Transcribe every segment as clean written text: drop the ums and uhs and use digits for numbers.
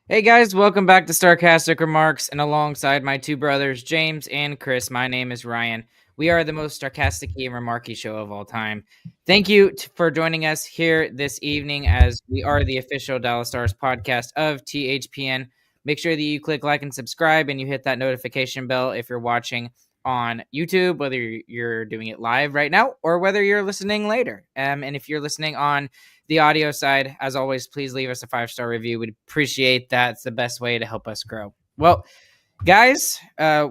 Hey guys, welcome back to Starcastic Remarks, and alongside my two brothers, James and Chris, my name is Ryan. We are the most sarcastic and remarky show of all time. Thank you for joining us here this evening as we are the official Dallas Stars podcast of THPN. Make sure that you click like and subscribe and you hit that notification bell if you're watching on YouTube, whether you're doing it live right now or whether you're listening later. And if you're listening on the audio side, as always, please leave us a 5-star review. We'd appreciate that. It's the best way to help us grow. Well, guys, I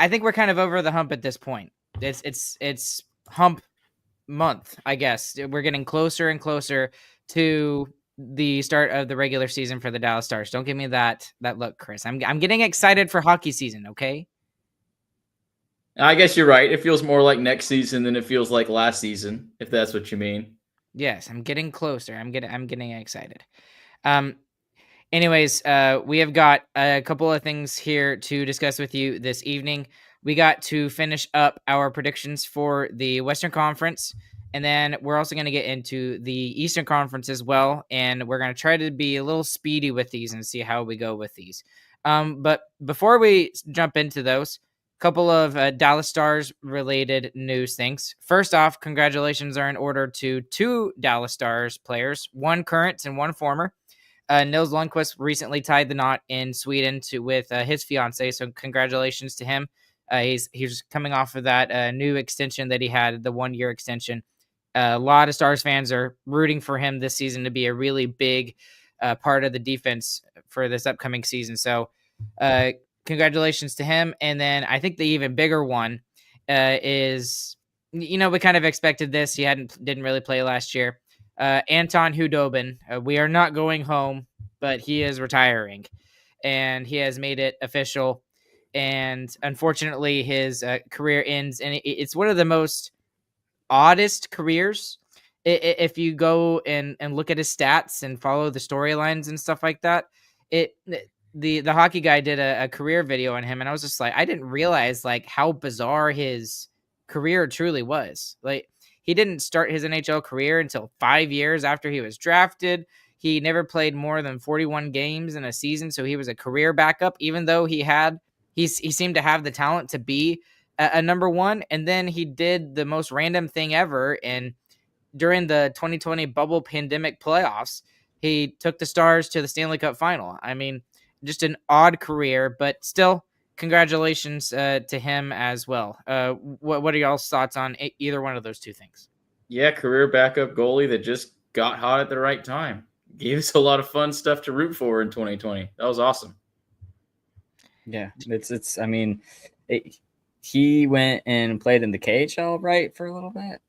think we're kind of over the hump at this point. It's hump month, I guess. We're getting closer and closer to the start of the regular season for the Dallas Stars. Don't give me that look, Chris. I'm getting excited for hockey season, okay? I guess you're right. It feels more like next season than it feels like last season, if that's what you mean. Yes, I'm getting closer. I'm getting excited. Um Anyways, we have got a couple of things here to discuss with you this evening. We got to finish up our predictions for the Western Conference, and then we're also going to get into the Eastern Conference as well, and we're going to try to be a little speedy with these and see how we go with these. But before we jump into those, couple of Dallas Stars related news things. First off, congratulations are in order to two Dallas Stars players, one current and one former. Nils Lundkvist recently tied the knot in Sweden with his fiance, so congratulations to him. He's coming off of that new extension that he had, the 1-year extension. A lot of Stars fans are rooting for him this season to be a really big part of the defense for this upcoming season. So congratulations to him. And then I think the even bigger one is, we kind of expected this. He didn't really play last year. Anton Khudobin. We are not going home, but he is retiring, and he has made it official. And unfortunately, his career ends, and it's one of the most oddest careers. If you go and look at his stats and follow the storylines and stuff like that, the hockey guy did a career video on him, and I was just like, I didn't realize like how bizarre his career truly was. Like, he didn't start his NHL career until 5 years after he was drafted. He never played more than 41 games in a season, so he was a career backup, even though he seemed to have the talent to be a number one. And then he did the most random thing ever. And during the 2020 bubble pandemic playoffs, he took the Stars to the Stanley Cup final. I mean, just an odd career, but still, congratulations to him as well. What are y'all's thoughts on either one of those two things? Yeah, career backup goalie that just got hot at the right time. Gave us a lot of fun stuff to root for in 2020. That was awesome. Yeah, it's. I mean, he went and played in the KHL, right, for a little bit,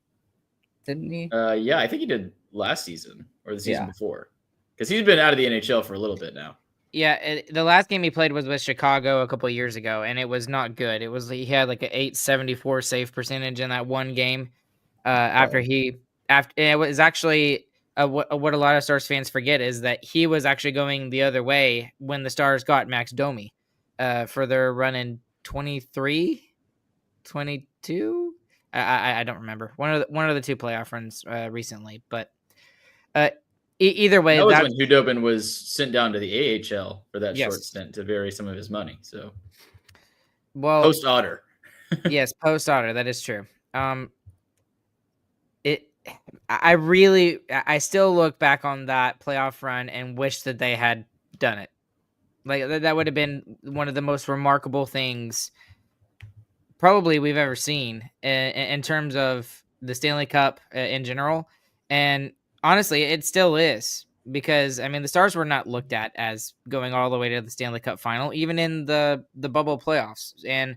didn't he? Yeah, I think he did last season or the season before, because he's been out of the NHL for a little bit now. Yeah, the last game he played was with Chicago a couple of years ago, and it was not good. He had like an 874 save percentage in that one game. After it was actually what a lot of Stars fans forget is that he was actually going the other way when the Stars got Max Domi for their run in 23, 22. I don't remember one of the two playoff runs recently, but either way, that was when Khudobin was sent down to the AHL for that short stint to vary some of his money. So, post Otter, yes, post Otter, that is true. I still look back on that playoff run and wish that they had done it. Like, that would have been one of the most remarkable things probably we've ever seen in terms of the Stanley Cup in general. And honestly, it still is, because I mean, the Stars were not looked at as going all the way to the Stanley Cup final, even in the bubble playoffs. And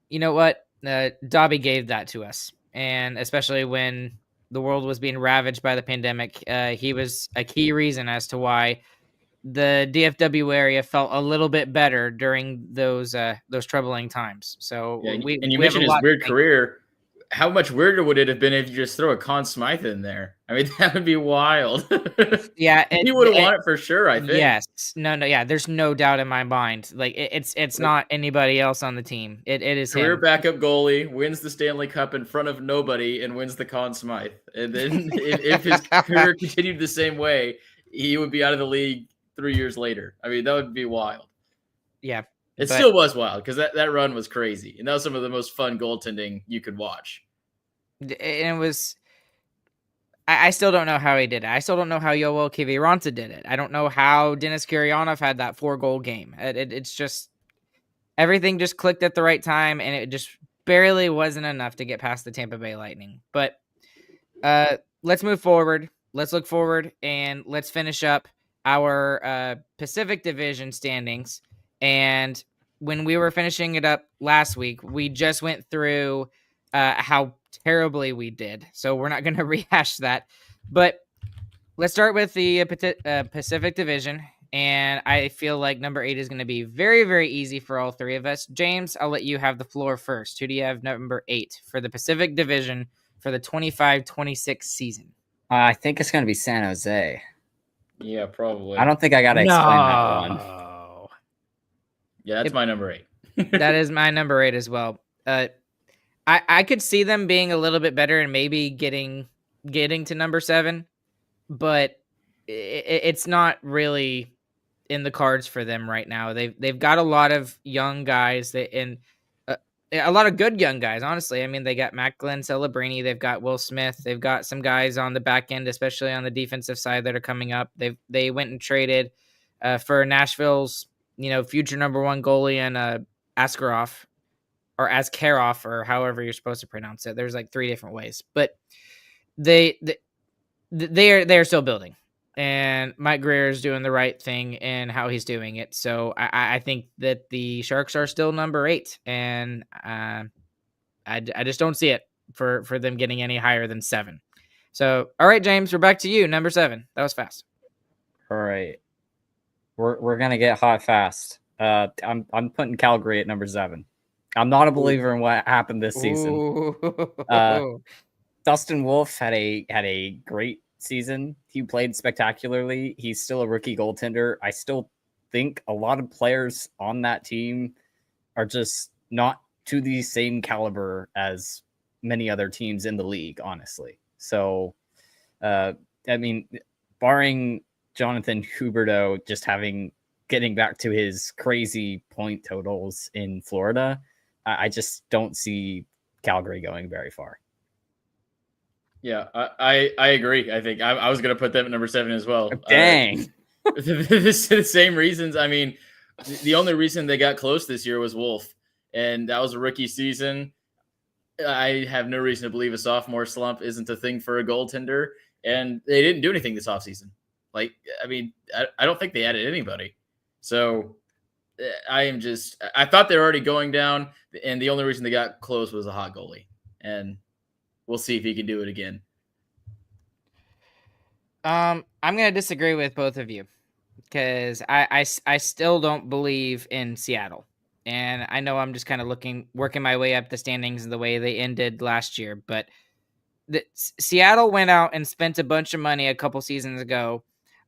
you know what? Dobby gave that to us. And especially when the world was being ravaged by the pandemic, he was a key reason as to why the DFW area felt a little bit better during those troubling times. So yeah, you mentioned his weird career. How much weirder would it have been if you just throw a Conn Smythe in there? I mean, that would be wild. Yeah, he would have won it for sure, I think. Yes, no, yeah. There's no doubt in my mind. Like, it's not anybody else on the team. It is career him. Backup goalie, wins the Stanley Cup in front of nobody, and wins the Conn Smythe. And then if his career continued the same way, he would be out of the league 3 years later. I mean, that would be wild. Yeah. It still was wild because that run was crazy. And that was some of the most fun goaltending you could watch. And it was... I still don't know how he did it. I still don't know how Yoel Kiviranta did it. I don't know how Denis Gurianov had that 4-goal game. It's just... Everything just clicked at the right time, and it just barely wasn't enough to get past the Tampa Bay Lightning. But let's move forward. Let's look forward, and let's finish up our Pacific Division standings. And when we were finishing it up last week, we just went through how terribly we did. So we're not going to rehash that. But let's start with the Pacific Division. And I feel like number 8 is going to be very, very easy for all three of us. James, I'll let you have the floor first. Who do you have number 8 for the Pacific Division for the 25-26 season? I think it's going to be San Jose. Yeah, probably. I don't think I got to explain that one. Yeah, that's my number 8. That is my number 8 as well. I could see them being a little bit better and maybe getting to number 7, but it's not really in the cards for them right now. They've got a lot of young guys and a lot of good young guys, honestly. I mean, they got Matt Glenn Celebrini, they've got Will Smith, they've got some guys on the back end, especially on the defensive side, that are coming up. They went and traded for Nashville's future number 1 goalie and Askarov or Askarov or however you're supposed to pronounce it. There's like 3 different ways, but they're still building. And Mike Greer is doing the right thing in how he's doing it. So I think that the Sharks are still number 8. And I just don't see it for them getting any higher than 7. So, all right, James, we're back to you. Number 7. That was fast. All right. We're going to get hot fast. I'm putting Calgary at number 7. I'm not a believer in what happened this season. Dustin Wolf had a great season. He played spectacularly. He's still a rookie goaltender. I still think a lot of players on that team are just not to the same caliber as many other teams in the league, honestly. So, I mean, barring Jonathan Huberdeau just getting back to his crazy point totals in Florida, I just don't see Calgary going very far. Yeah, I agree. I think I was going to put them at number 7 as well. Dang. The same reasons. I mean, the only reason they got close this year was Wolf, and that was a rookie season. I have no reason to believe a sophomore slump isn't a thing for a goaltender, and they didn't do anything this offseason. Like, I mean, I don't think they added anybody. So I thought they were already going down, and the only reason they got close was a hot goalie. And we'll see if he can do it again. I'm going to disagree with both of you because I still don't believe in Seattle. And I know I'm just kind of working my way up the standings the way they ended last year. But Seattle went out and spent a bunch of money a couple seasons ago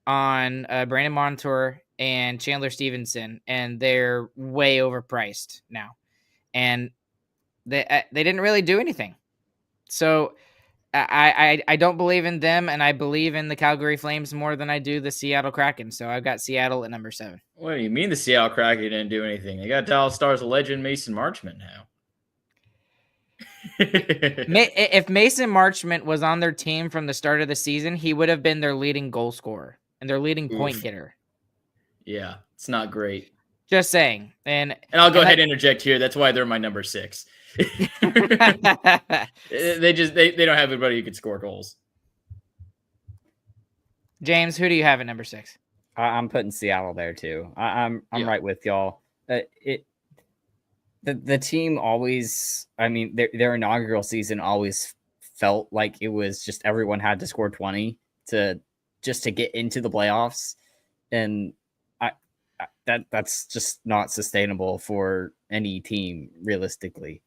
on Brandon Montour and Chandler Stevenson, and they're way overpriced now. And they didn't really do anything. So I don't believe in them, and I believe in the Calgary Flames more than I do the Seattle Kraken. So I've got Seattle at number 7. What do you mean the Seattle Kraken didn't do anything? They got Dallas Stars legend Mason Marchment now. If Mason Marchment was on their team from the start of the season, he would have been their leading goal scorer and their leading point getter. Yeah, it's not great. Just saying. And I'll go ahead and interject here. That's why they're my number 6. They don't have anybody who could score goals. James, who do you have at number 6? I'm putting Seattle there too. I'm right with y'all. The team always, I mean, their inaugural season always felt like it was just everyone had to score 20 to get into the playoffs, and that's just not sustainable for any team realistically.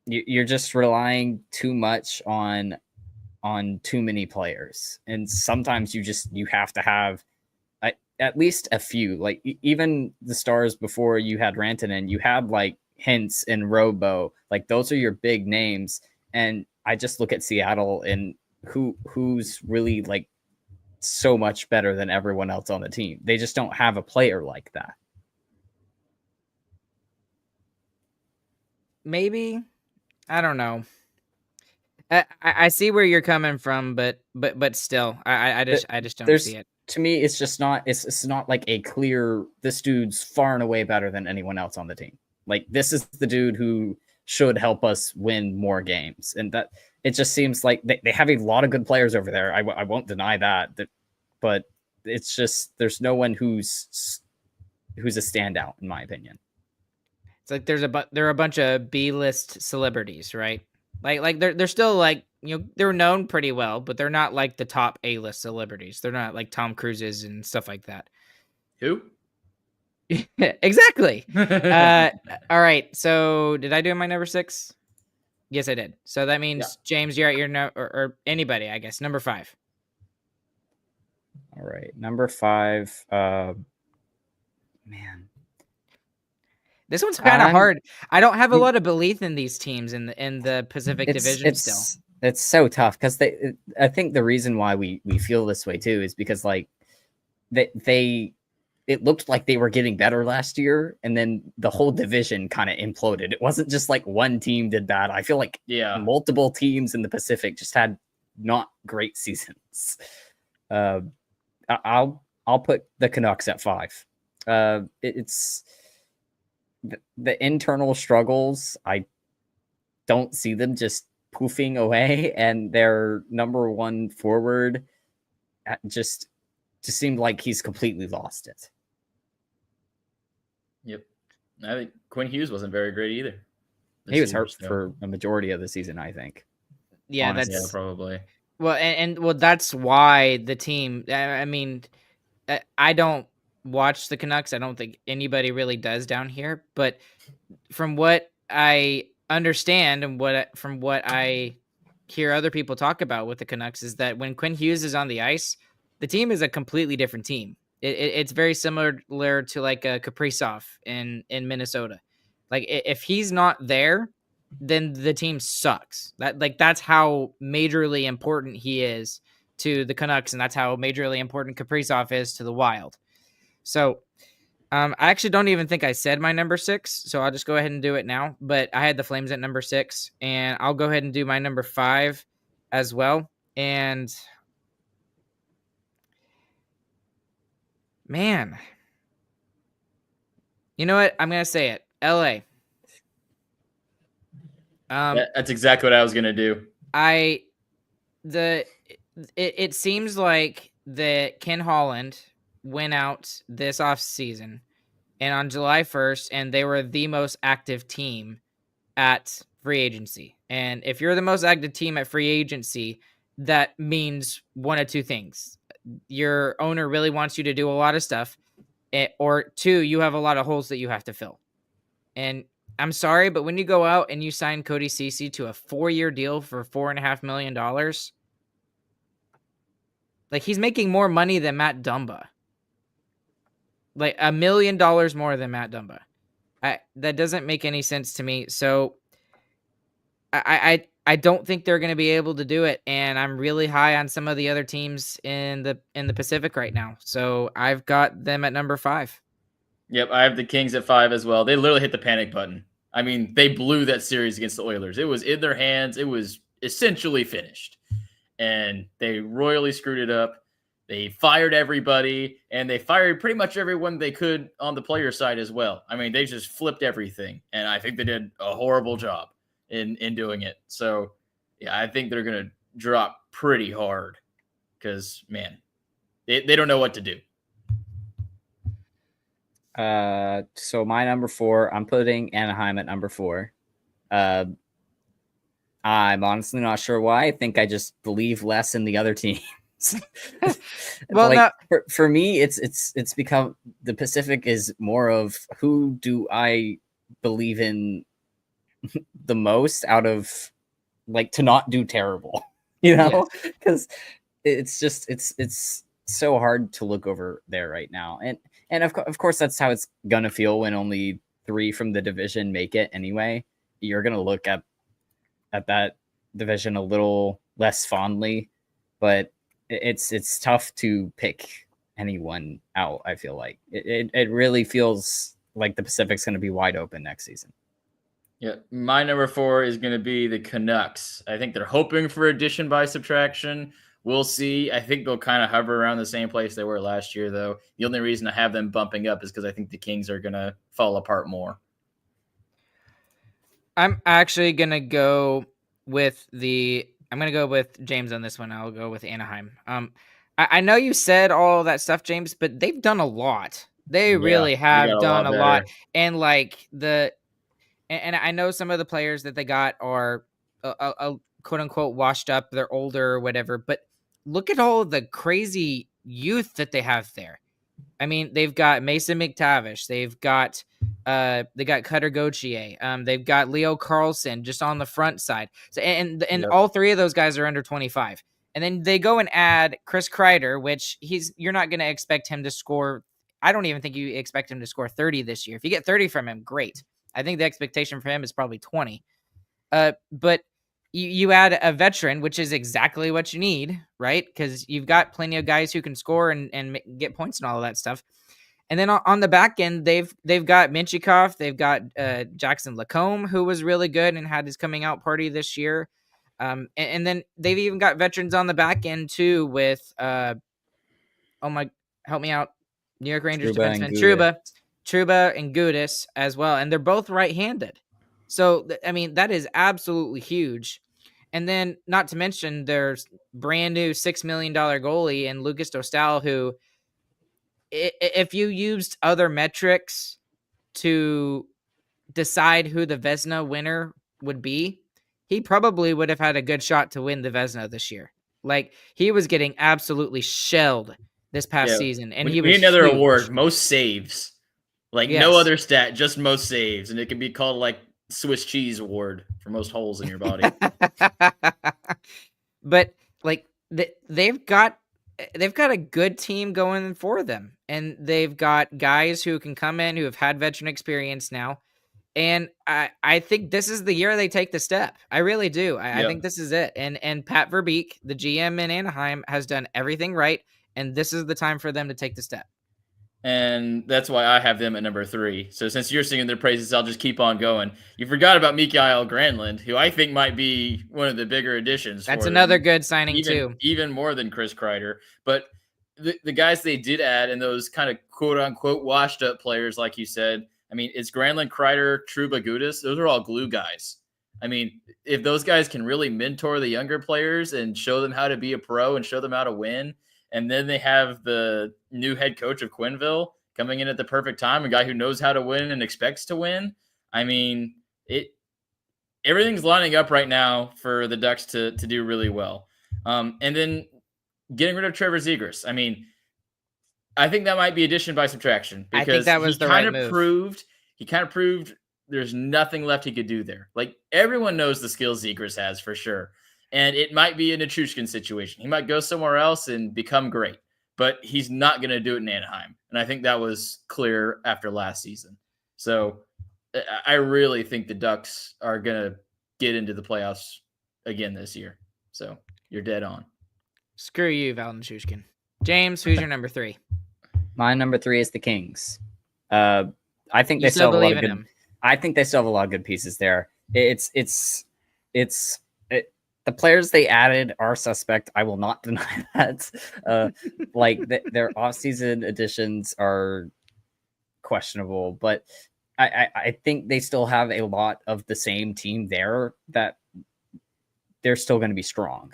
You're just relying too much on too many players, and sometimes you have to have at least a few. Like even the Stars before you had Rantanen, you had like Hintz and Robo. Like those are your big names, and I just look at Seattle and who's really like so much better than everyone else on the team. They just don't have a player like that. Maybe. I don't know. I see where you're coming from, but still, I just don't see it. To me, it's just not. It's not like a clear. This dude's far and away better than anyone else on the team. Like, this is the dude who should help us win more games, and that it just seems like they have a lot of good players over there. I won't deny that, but it's just there's no one who's a standout in my opinion. It's like there are a bunch of B-list celebrities, right? Like they're still like, they're known pretty well, but they're not like the top A-list celebrities. They're not like Tom Cruises and stuff like that. Who? Exactly. All right. So did I do my number 6? Yes, I did. So that means James, you're at your or anybody, I guess, number 5. All right, number 5. Man. This one's kind of hard. I don't have a lot of belief in these teams in the Pacific Division still. It's so tough because I think the reason why we feel this way too is because like it looked like they were getting better last year, and then the whole division kind of imploded. It wasn't just like one team did bad. I feel like multiple teams in the Pacific just had not great seasons. I'll put the Canucks at 5. It's the internal struggles. I don't see them just poofing away, and their number 1 forward just seemed like he's completely lost it. Yep. I think Quinn Hughes wasn't very great either. He was hurt for a majority of the season, I think. Yeah, that's probably. Well, and that's why the team, I mean, I don't watch the Canucks. I don't think anybody really does down here, but from what I understand and from what I hear other people talk about with the Canucks is that when Quinn Hughes is on the ice, the team is a completely different team. It's very similar to like a Kaprizov in Minnesota. Like, if he's not there, then the team sucks. That's how majorly important he is to the Canucks, and that's how majorly important Kaprizov is to the Wild. So I actually don't even think I said my number 6, so I'll just go ahead and do it now. But I had the Flames at number 6, and I'll go ahead and do my number 5 as well. And man, you know what? I'm gonna say it. LA. That's exactly what I was gonna do. It seems like that Ken Holland went out this offseason and on July 1st, and they were the most active team at free agency. And if you're the most active team at free agency, that means one of two things. Your owner really wants you to do a lot of stuff, or 2, you have a lot of holes that you have to fill. And I'm sorry, but when you go out and you sign Cody Ceci to a 4-year deal for $4.5 million, like, he's making more money than Matt Dumba. Like, $1 million more than Matt Dumba. That doesn't make any sense to me. So I don't think they're going to be able to do it, and I'm really high on some of the other teams in the Pacific right now. So I've got them at number 5. Yep, I have the Kings at 5 as well. They literally hit the panic button. I mean, they blew that series against the Oilers. It was in their hands. It was essentially finished. And they royally screwed it up. They fired everybody, and they fired pretty much everyone they could on the player side as well. I mean, they just flipped everything, and I think they did a horrible job in doing it. So, yeah, I think they're going to drop pretty hard because, man, they don't know what to do. So my number 4, I'm putting Anaheim at number 4. I'm honestly not sure why. I think I just believe less in the other teams. Well, like, for me, it's become the Pacific is more of who do I believe in the most out of, like, to not do terrible, because it's so hard to look over there right now. And of course, that's how it's going to feel when only 3 from the division make it anyway. You're going to look at that division a little less fondly. But it's tough to pick anyone out. I feel like it really feels like the Pacific's going to be wide open next season. Yeah, my number 4 is going to be the Canucks. I think they're hoping for addition by subtraction. We'll see. I think they'll kind of hover around the same place they were last year, though. The only reason I have them bumping up is because I think the Kings are going to fall apart more. I'm actually going to go with James on this one. I'll go with Anaheim. I know you said all that stuff, James, but they've done a lot. They really have done a lot. And like and I know some of the players that they got are a quote unquote washed up. They're older or whatever, but look at all the crazy youth that they have there. I mean, they've got Mason McTavish. They've got Cutter Gauthier. They've got Leo Carlson just on the front side. So and all 3 of those guys are under 25. And then they go and add Chris Kreider, which you're not going to expect him to score. I don't even think you expect him to score 30 this year. If you get 30 from him, great. I think the expectation for him is probably 20. But you add a veteran, which is exactly what you need, right? Because you've got plenty of guys who can score and get points and all of that stuff. And then on the back end, they've got Minchikov, they've got Jackson Lacombe, who was really good and had his coming out party this year. And then they've even got veterans on the back end too with help me out, New York Rangers defenseman Trouba and Gudis as well, and they're both right-handed. So I mean, that is absolutely huge. And then, not to mention, there's brand new $6 million goalie and Lucas Dostal, who, if you used other metrics to decide who the Vezina winner would be, he probably would have had a good shot to win the Vezina this year. Like, he was getting absolutely shelled this past season, and he was another huge. award, most saves. Like, no other stat, just most saves, and it can be called like Swiss cheese award for most holes in your body. But like they've got a good team going for them, and they've got guys who can come in who have had veteran experience now. And I think this is the year they take the step. I really do. I think this is it. And Pat Verbeek, the GM in Anaheim, has done everything right, and this is the time for them to take the step. And that's why I have them at number 3. So since you're singing their praises, I'll just keep on going. You forgot about Mikael Granlund, who I think might be one of the bigger additions. That's another good signing too. Even more than Chris Kreider. But the guys they did add, and those kind of quote-unquote washed-up players, like you said, I mean, it's Granlund, Kreider, Trouba, Gudis. Those are all glue guys. I mean, if those guys can really mentor the younger players and show them how to be a pro and show them how to win, and then they have the new head coach of Quenneville coming in at the perfect time, a guy who knows how to win and expects to win. I mean, everything's lining up right now for the Ducks to do really well. And then getting rid of Trevor Zegras. I mean, I think that might be addition by subtraction, because I think that was the right move. He kind of proved there's nothing left he could do there. Like, everyone knows the skills Zegras has for sure. And it might be a Nichushkin situation. He might go somewhere else and become great, but he's not going to do it in Anaheim. And I think that was clear after last season. So I really think the Ducks are going to get into the playoffs again this year. So you're dead on. Screw you, Val Nichushkin. James, who's your number 3? My number 3 is the Kings. I think they still have a lot of good. I think they still have a lot of good pieces there. The players they added are suspect. I will not deny that. Their offseason additions are questionable, but I think they still have a lot of the same team there that they're still going to be strong.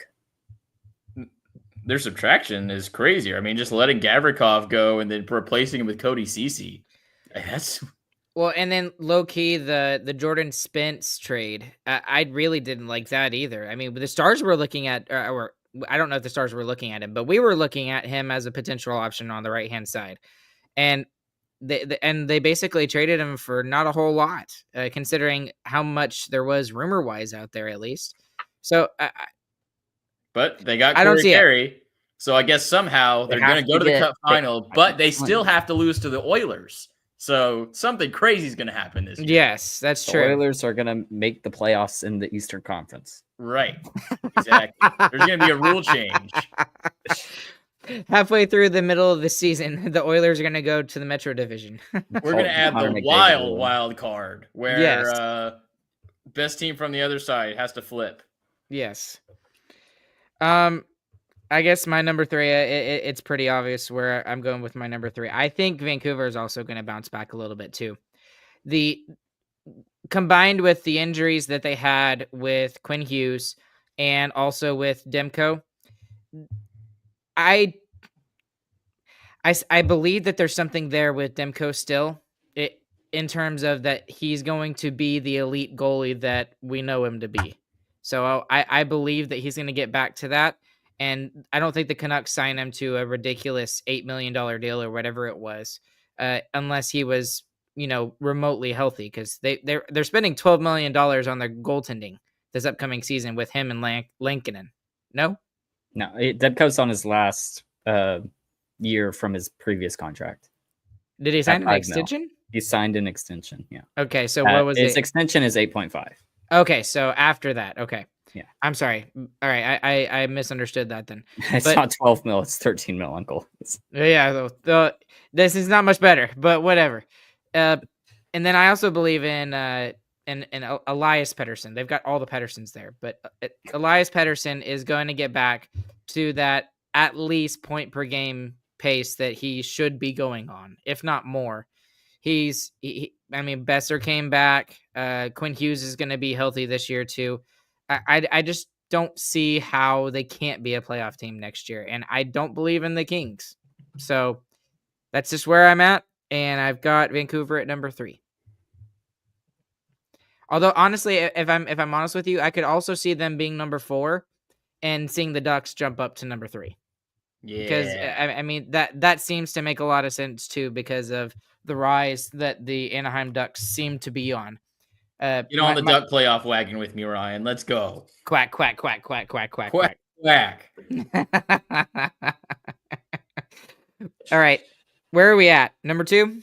Their subtraction is crazier. I mean, just letting Gavrikov go and then replacing him with Cody Ceci. That's... Well, and then low-key, the Jordan Spence trade, I really didn't like that either. I mean, the Stars were looking at, or I don't know if the Stars were looking at him, but we were looking at him as a potential option on the right-hand side. And they basically traded him for not a whole lot, considering how much there was rumor-wise out there, at least. So, but they got Corey Carey, so I guess somehow they're going to go to the Cup final, but they still have to lose to the Oilers. So something crazy is going to happen this year. Yes, that's true. The Oilers are going to make the playoffs in the Eastern Conference. Right. Exactly. There's going to be a rule change. halfway through the middle of the season, the Oilers are going to go to the Metro Division. We're going to add Connor the McDavid wild card where Yes. best team from the other side has to flip. Yes. I guess my number 3, it's pretty obvious where I'm going with my number 3. I think Vancouver is also going to bounce back a little bit too. Combined with the injuries that they had with Quinn Hughes and also with Demko, I believe that there's something there with Demko still, in terms of that he's going to be the elite goalie that we know him to be. So I believe that he's going to get back to that. And I don't think the Canucks sign him to a ridiculous $8 million deal or whatever it was, unless he was, remotely healthy, because they're spending $12 million on their goaltending this upcoming season with him and Lankinen. No, Demko's on his last year from his previous contract. Did he sign an extension? He signed an extension. Yeah. Okay, so what was his it? extension is 8.5. Okay, so after that, okay. Yeah. I'm sorry. All right, I misunderstood that then. It's not 12 mil, it's 13 mil, uncle. Yeah, this is not much better, but whatever. And then I also believe in Elias Pettersson. They've got all the Petterssons there, but Elias Pettersson is going to get back to that at least point per game pace that he should be going on, if not more. Besser came back. Quinn Hughes is going to be healthy this year too. I just don't see how they can't be a playoff team next year, and I don't believe in the Kings. So that's just where I'm at, and I've got Vancouver at number 3. Although honestly, if I'm honest with you, I could also see them being number 4 and seeing the Ducks jump up to number 3. Yeah. Because that seems to make a lot of sense too, because of the rise that the Anaheim Ducks seem to be on. Get on the Duck playoff wagon with me, Ryan. Let's go. Quack, quack, quack, quack, quack, quack, quack, quack. All right. Where are we at? Number 2?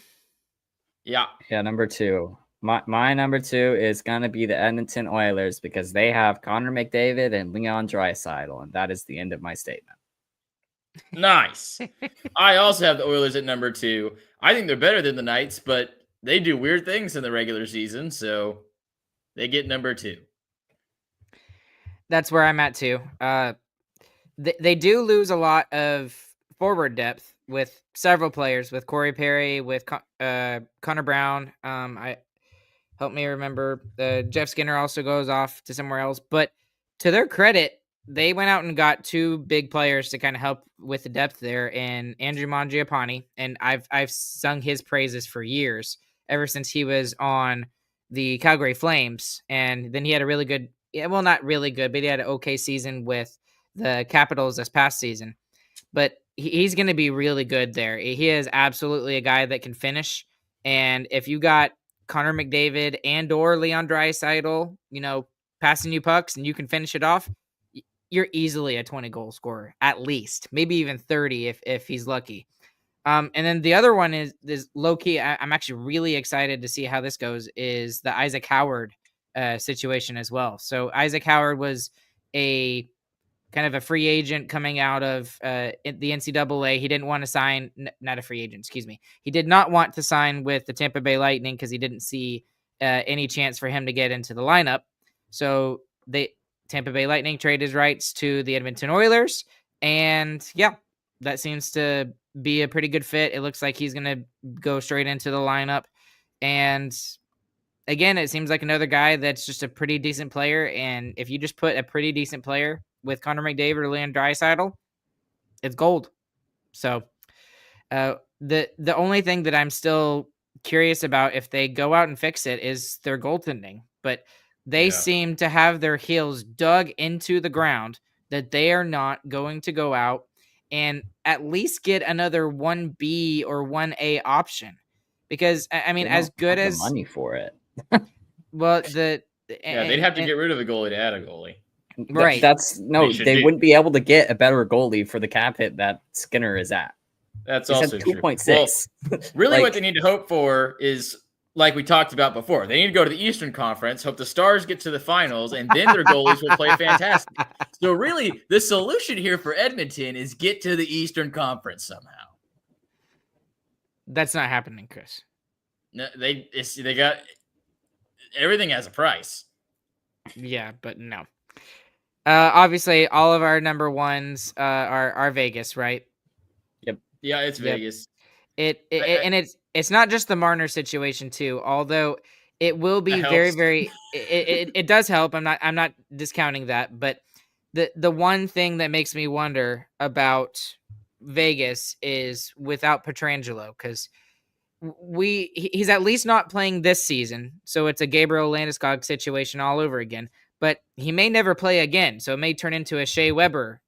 Yeah. Yeah, number 2. My number 2 is going to be the Edmonton Oilers, because they have Connor McDavid and Leon Draisaitl, and that is the end of my statement. Nice. I also have the Oilers at number 2. I think they're better than the Knights, but they do weird things in the regular season, so they get number 2. That's where I'm at too. They do lose a lot of forward depth with several players, with Corey Perry, with Connor Brown. Help me remember. Jeff Skinner also goes off to somewhere else, but to their credit, they went out and got 2 big players to kind of help with the depth there, and Andrew Mangiapane, and I've sung his praises for years, ever since he was on the Calgary Flames, and then he had a really good, not really good, but he had an okay season with the Capitals this past season. But he's going to be really good there. He is absolutely a guy that can finish, and if you got Connor McDavid and or Leon Draisaitl, passing you pucks and you can finish it off, you're easily a 20-goal scorer, at least, maybe even 30 if he's lucky. And then the other one is low-key. I'm actually really excited to see how this goes, is the Isaac Howard situation as well. So Isaac Howard was a kind of a free agent coming out of the NCAA. He didn't want to sign, not a free agent, excuse me. He did not want to sign with the Tampa Bay Lightning because he didn't see any chance for him to get into the lineup. So Tampa Bay Lightning trade his rights to the Edmonton Oilers. And yeah, that seems to be a pretty good fit. It looks like he's going to go straight into the lineup. And again, it seems like another guy that's just a pretty decent player. And if you just put a pretty decent player with Connor McDavid or Leon Draisaitl, it's gold. So the only thing that I'm still curious about, if they go out and fix it, is their goaltending. But they seem to have their heels dug into the ground that they are not going to go out and at least get another 1B or 1A option. Because, as good as money for it. Well, they'd have to get rid of a goalie to add a goalie. Right. They wouldn't be able to get a better goalie for the cap hit that Skinner is at. That's also true. 2.6. Well, really, what they need to hope for is like we talked about before, they need to go to the Eastern Conference, hope the Stars get to the finals, and then their goalies will play fantastic. So really, the solution here for Edmonton is get to the Eastern Conference somehow. That's not happening, Chris. No, they got everything has a price. Yeah, but no. Obviously, all of our number ones are Vegas, right? Yep. Yeah, it's Vegas. And it's not just the Marner situation too, although it will be very, very. It does help. I'm not discounting that, but the one thing that makes me wonder about Vegas is without Pietrangelo, because he's at least not playing this season, so it's a Gabriel Landeskog situation all over again. But he may never play again, so it may turn into a Shea Weber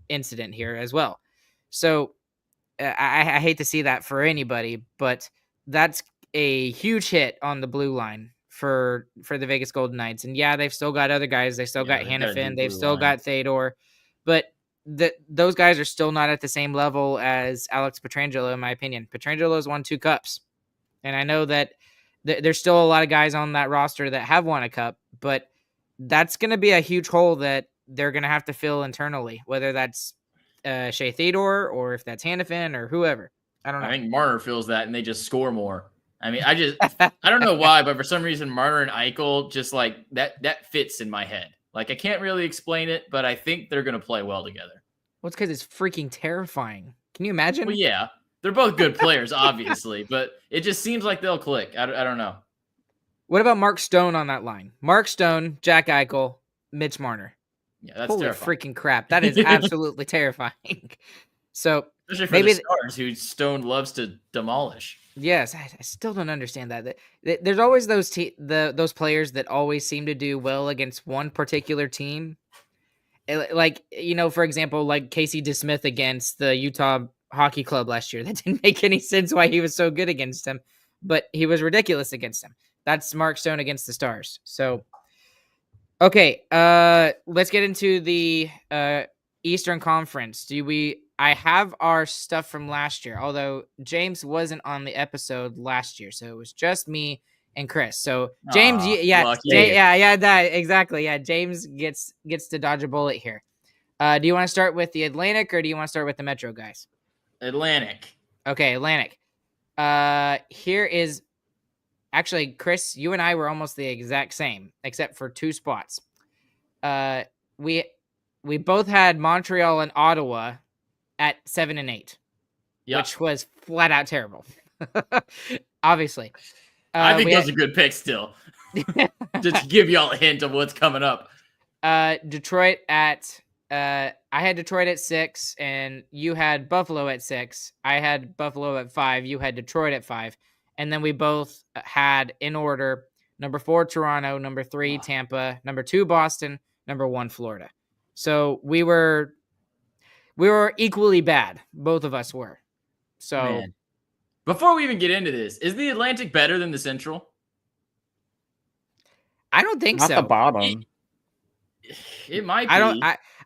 incident here as well. So I hate to see that for anybody, but that's a huge hit on the blue line for the Vegas Golden Knights. And yeah, they've still got other guys. They still got Hannafin. They've still got Theodore, but those guys are still not at the same level as Alex Pietrangelo, in my opinion. Pietrangelo's won 2 cups, and I know that there's still a lot of guys on that roster that have won a cup, but that's going to be a huge hole that they're going to have to fill internally, whether that's Shea Theodore or if that's Hannafin or whoever. I don't know. I think Marner feels that, and they just score more. I mean, I don't know why, but for some reason, Marner and Eichel just like that fits in my head. Like, I can't really explain it, but I think they're going to play well together. Well, it's because it's freaking terrifying. Can you imagine? Well, yeah, they're both good players, obviously, but it just seems like they'll click. I don't know. What about Mark Stone on that line? Mark Stone, Jack Eichel, Mitch Marner. Yeah, that's holy terrifying. Freaking crap. That is absolutely terrifying. So especially for maybe the Stars, who Stone loves to demolish. Yes, I still don't understand that. There's always those those players that always seem to do well against one particular team. Like, for example, like Casey DeSmith against the Utah Hockey Club last year. That didn't make any sense why he was so good against him, but he was ridiculous against him. That's Mark Stone against the Stars. So, okay, let's get into the Eastern Conference. I have our stuff from last year, although James wasn't on the episode last year, so it was just me and Chris. So James, exactly. Yeah, James gets to dodge a bullet here. Do you want to start with the Atlantic or do you want to start with the Metro guys? Atlantic. Okay, Atlantic. Here is actually, Chris, you and I were almost the exact same, except for 2 spots. We both had Montreal and Ottawa at 7 and 8, which was flat out terrible. Obviously, I think those are good picks still. Just to give y'all a hint of what's coming up. Detroit at I had Detroit at 6, and you had Buffalo at 6. I had Buffalo at 5. You had Detroit at 5, and then we both had in order number 4 Toronto, number 3 Tampa, number 2 Boston, number 1 Florida. So we were equally bad. Both of us were. So man. Before we even get into this, is the Atlantic better than the Central? I don't think Not so. the bottom. It might be.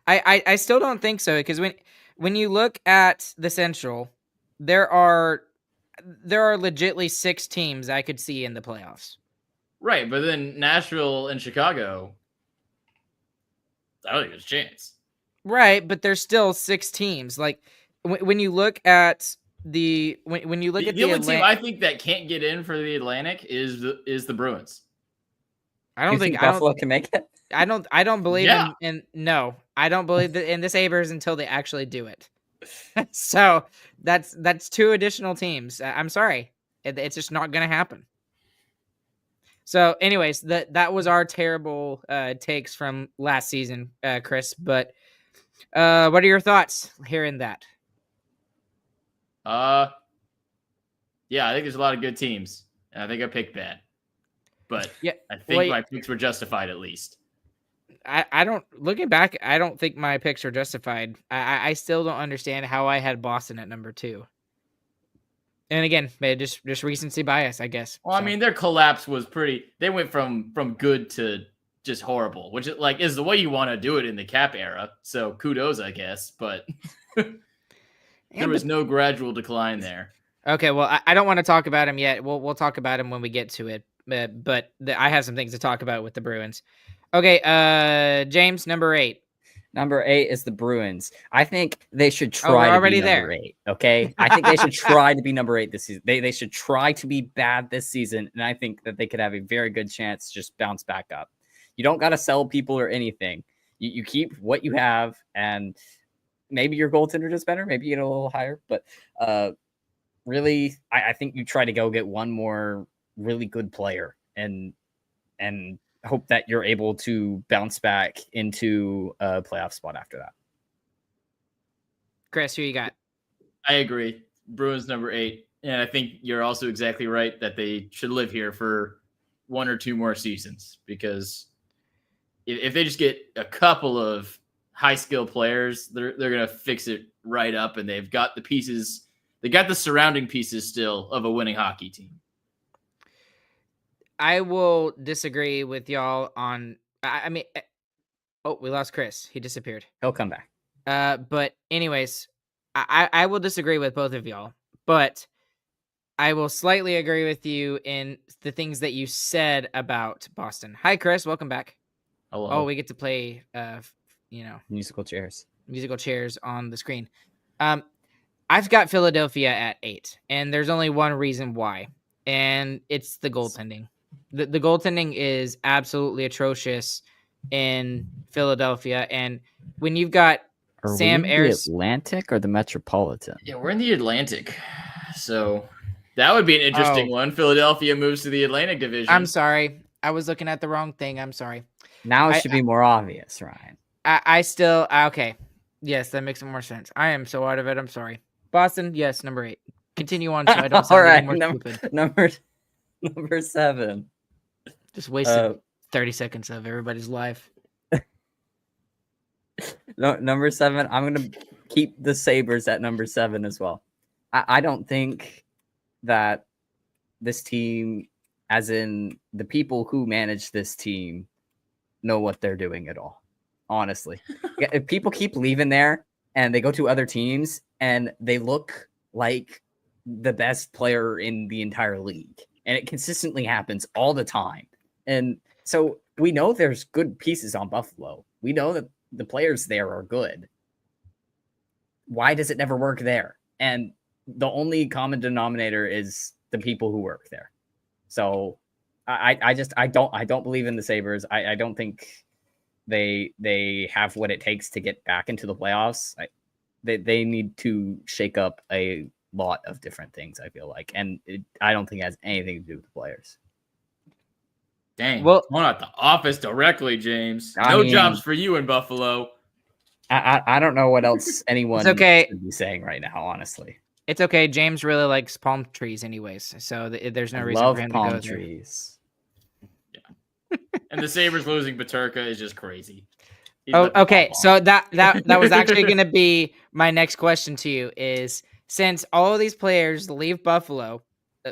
I still don't think so, because when you look at the Central, there are legitly 6 teams I could see in the playoffs. Right, but then Nashville and Chicago, I don't think there's a chance. Right, but there's still 6 teams. Like when you look at the only team I think that can't get in for the Atlantic is the Bruins. I don't think Buffalo can make it. I don't believe in no. I don't believe in the Sabres until they actually do it. So that's 2 additional teams. I'm sorry, it's just not going to happen. So, anyways, that was our terrible takes from last season, Chris. But what are your thoughts hearing that? Yeah, I think there's a lot of good teams, and I think I picked bad. But yeah, I think my picks were justified at least. I don't, looking back, I don't think my picks are justified. I still don't understand how I had Boston at number 2. And again, just recency bias, I guess. Well, so. I mean, their collapse was pretty. They went from good to just horrible, which is the way you want to do it in the cap era. So kudos, I guess. But there was no gradual decline there. Okay, well, I don't want to talk about him yet. We'll talk about him when we get to it. But I have some things to talk about with the Bruins. Okay, James, number 8. Number 8 is the Bruins. I think they should Oh, we're try to be already number there. 8. Okay, I think they should try to be number 8 this season. They should try to be bad this season, and I think that they could have a very good chance to just bounce back up. You don't got to sell people or anything. You keep what you have, and maybe your goaltender does better. Maybe you get a little higher, but really, I think you try to go get one more really good player and hope that you're able to bounce back into a playoff spot after that. Chris, who you got? I agree. Bruins number 8. And I think you're also exactly right that they should live here for 1 or 2 more seasons, because if they just get a couple of high skill players, they're going to fix it right up. And they've got the pieces. They got the surrounding pieces still of a winning hockey team. I will disagree with y'all on. I mean, oh, we lost Chris. He disappeared. He'll come back. But anyways, I will disagree with both of y'all, but I will slightly agree with you in the things that you said about Boston. Hi, Chris. Welcome back. Hello. Oh, we get to play, Musical chairs on the screen. I've got Philadelphia at 8, and there's only one reason why, and it's the goaltending. The goaltending is absolutely atrocious in Philadelphia, and when you've got Are Sam we Ayers, the Atlantic or the Metropolitan? Yeah, we're in the Atlantic. So that would be an interesting one. Philadelphia moves to the Atlantic Division. I'm sorry. I was looking at the wrong thing. I'm sorry. Now it should be more obvious, Ryan. I still okay. Yes, that makes more sense. I am so out of it. I'm sorry. Boston, yes, number 8. Continue on so I don't sound any more stupid. Number 7. Just wasted 30 seconds of everybody's life. Number 7. I'm going to keep the Sabres at number 7 as well. I don't think that this team, as in the people who manage this team, know what they're doing at all. Honestly, if people keep leaving there and they go to other teams and they look like the best player in the entire league, and it consistently happens all the time. And so we know there's good pieces on Buffalo. We know that the players there are good. Why does it never work there? And the only common denominator is the people who work there. So I don't believe in the Sabres. I don't think they have what it takes to get back into the playoffs. They need to shake up a lot of different things, I feel like. And I don't think it has anything to do with the players. Dang. Well, going at the office directly, James. No jobs for you in Buffalo. I don't know what else anyone should be saying right now, honestly. It's okay. James really likes palm trees anyways, so there's no reason for him to go palm trees. Yeah. And the Sabres losing Peterka is just crazy. Okay. So that was actually going to be my next question to you is, since all of these players leave Buffalo,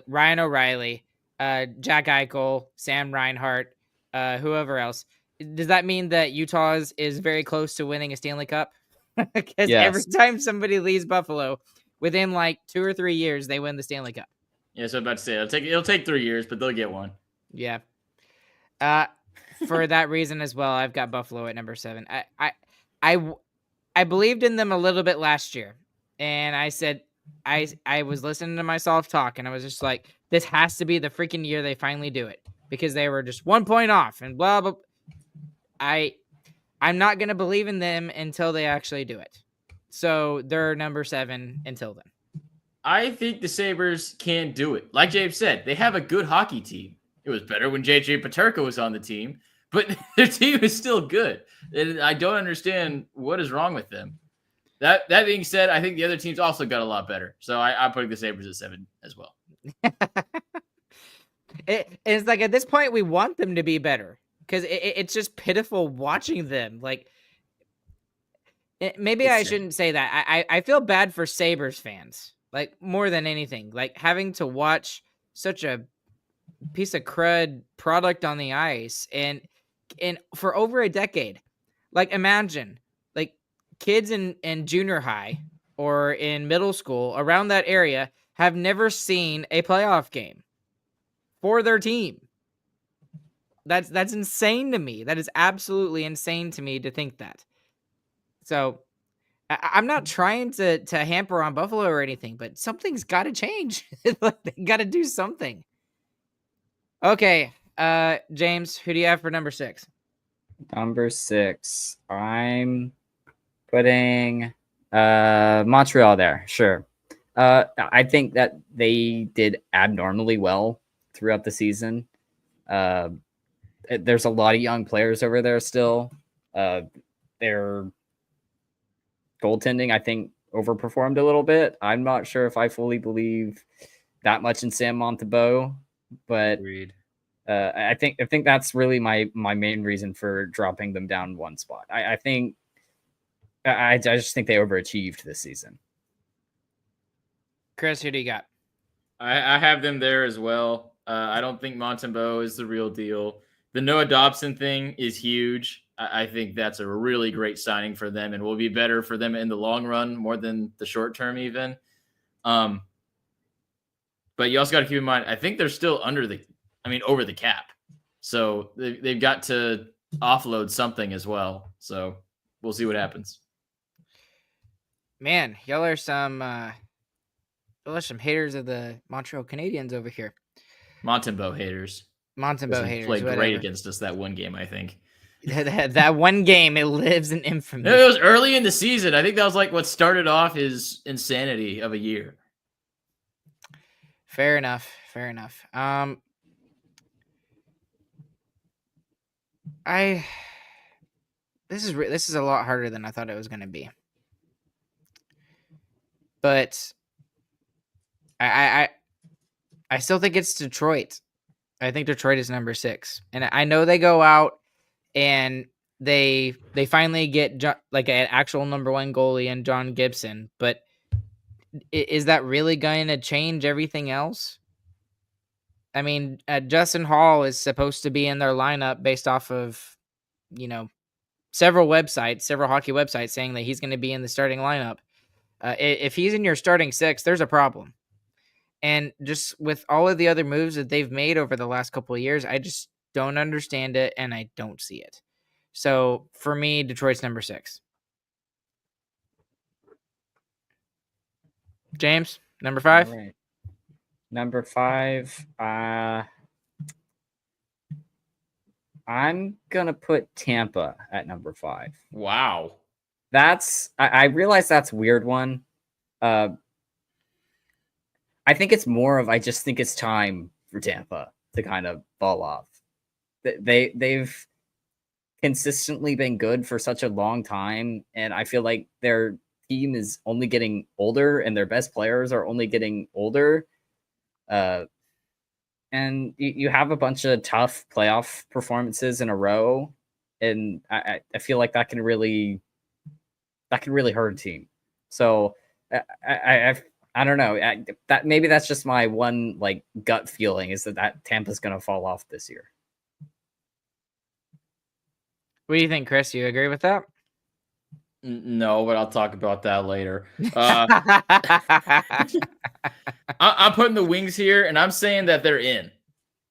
Ryan O'Reilly, Jack Eichel, Sam Reinhart, whoever else, does that mean that Utah is very close to winning a Stanley Cup? Because every time somebody leaves Buffalo, within like 2 or 3 years, they win the Stanley Cup. Yeah, so I'm about to say it'll take 3 years, but they'll get one. Yeah. For that reason as well, I've got Buffalo at number 7. I believed in them a little bit last year, and I said I was listening to myself talk, and I was just like, this has to be the freaking year they finally do it, because they were just 1 point off and blah blah. I'm not gonna believe in them until they actually do it. So they're number 7 until then. I think the Sabres can do it. Like James said, they have a good hockey team. It was better when JJ Peterka was on the team, but their team is still good. And I don't understand what is wrong with them. That being said, I think the other teams also got a lot better. So I'm putting the Sabres at 7 as well. It's like at this point we want them to be better, because it's just pitiful watching them. Like, maybe I shouldn't say that. I feel bad for Sabres fans, like, more than anything. Like, having to watch such a piece of crud product on the ice and for over a decade. Like, imagine, like, kids in junior high or in middle school around that area have never seen a playoff game for their team. That's insane to me. That is absolutely insane to me to think that. So I'm not trying to hamper on Buffalo or anything, but something's got to change. Like, they got to do something. Okay, James, who do you have for number 6? Number 6, I'm putting Montreal there. Sure. I think that they did abnormally well throughout the season. There's a lot of young players over there still. Their goaltending, I think, overperformed a little bit. I'm not sure if I fully believe that much in Sam Montembeault, but I think that's really my main reason for dropping them down one spot. I just think they overachieved this season. Chris, who do you got? I have them there as well. I don't think Montembeault is the real deal. The Noah Dobson thing is huge. I think that's a really great signing for them and will be better for them in the long run more than the short term even. But you also got to keep in mind, I think they're still over the cap. So they've got to offload something as well. So we'll see what happens. Man, y'all are some haters of the Montreal Canadiens over here. Montembeault haters. Montembeault haters. Played whatever. great against us that one game, I think. that one game, it lives in infamy. No, it was early in the season. I think that was like what started off his insanity of a year. Fair enough. This is a lot harder than I thought it was going to be. But I still think it's Detroit. I think Detroit is number 6. And I know they go out and they finally get like an actual number 1 goalie in John Gibson, but is that really going to change everything else? I mean, Justin Hall is supposed to be in their lineup based off of, several hockey websites saying that he's going to be in the starting lineup. If he's in your starting 6, there's a problem. And just with all of the other moves that they've made over the last couple of years, I just don't understand it and I don't see it. So for me, Detroit's number 6. James, number 5. All right. Number 5, I'm gonna put Tampa at number 5. Wow. I realize that's a weird one. I think it's more of I just think it's time for Tampa to kind of fall off. They've consistently been good for such a long time, and I feel like their team is only getting older, and their best players are only getting older. And you have a bunch of tough playoff performances in a row, and I feel like that can really hurt a team. So I don't know. That maybe that's just my one like gut feeling is that Tampa's going to fall off this year. What do you think, Chris? You agree with that? No, but I'll talk about that later. I'm putting the Wings here, and I'm saying that they're in.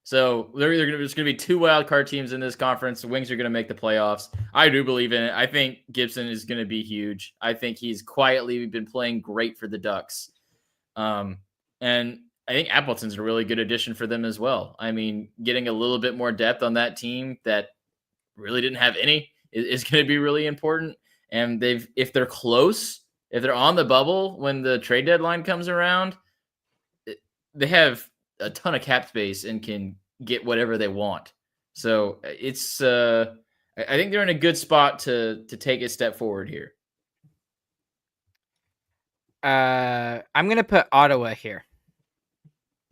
So there's going to be 2 wild card teams in this conference. The Wings are going to make the playoffs. I do believe in it. I think Gibson is going to be huge. I think he's quietly been playing great for the Ducks. And I think Appleton's a really good addition for them as well. I mean, getting a little bit more depth on that team that really didn't have any is going to be really important. And if they're close, if they're on the bubble when the trade deadline comes around, they have a ton of cap space and can get whatever they want. So it's I think they're in a good spot to take a step forward here. I'm going to put Ottawa here.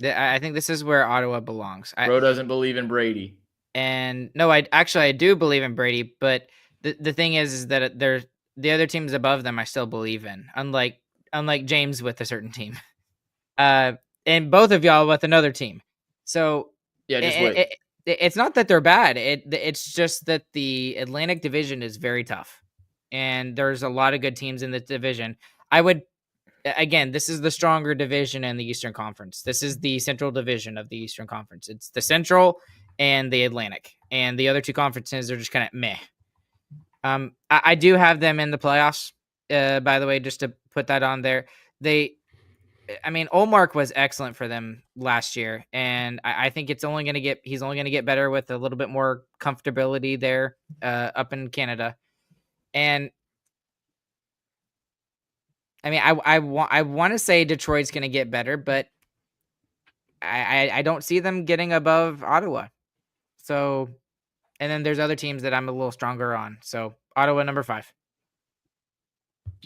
I think this is where Ottawa belongs. Bro doesn't believe in Brady. And no, I do believe in Brady, but the thing is that the other teams above them I still believe in, unlike James with a certain team. And both of y'all with another team. So yeah, just wait. It's not that they're bad. It's just that the Atlantic Division is very tough, and there's a lot of good teams in the division. I would again, this is the stronger division in the Eastern Conference. This is the Central Division of the Eastern Conference. It's the Central and the Atlantic, and the other two conferences are just kind of meh. I do have them in the playoffs. By the way, just to put that on there, Olmark was excellent for them last year, and I think he's only going to get better with a little bit more comfortability there up in Canada. And I want to say Detroit's going to get better, but I don't see them getting above Ottawa. So, and then there's other teams that I'm a little stronger on. So Ottawa number 5.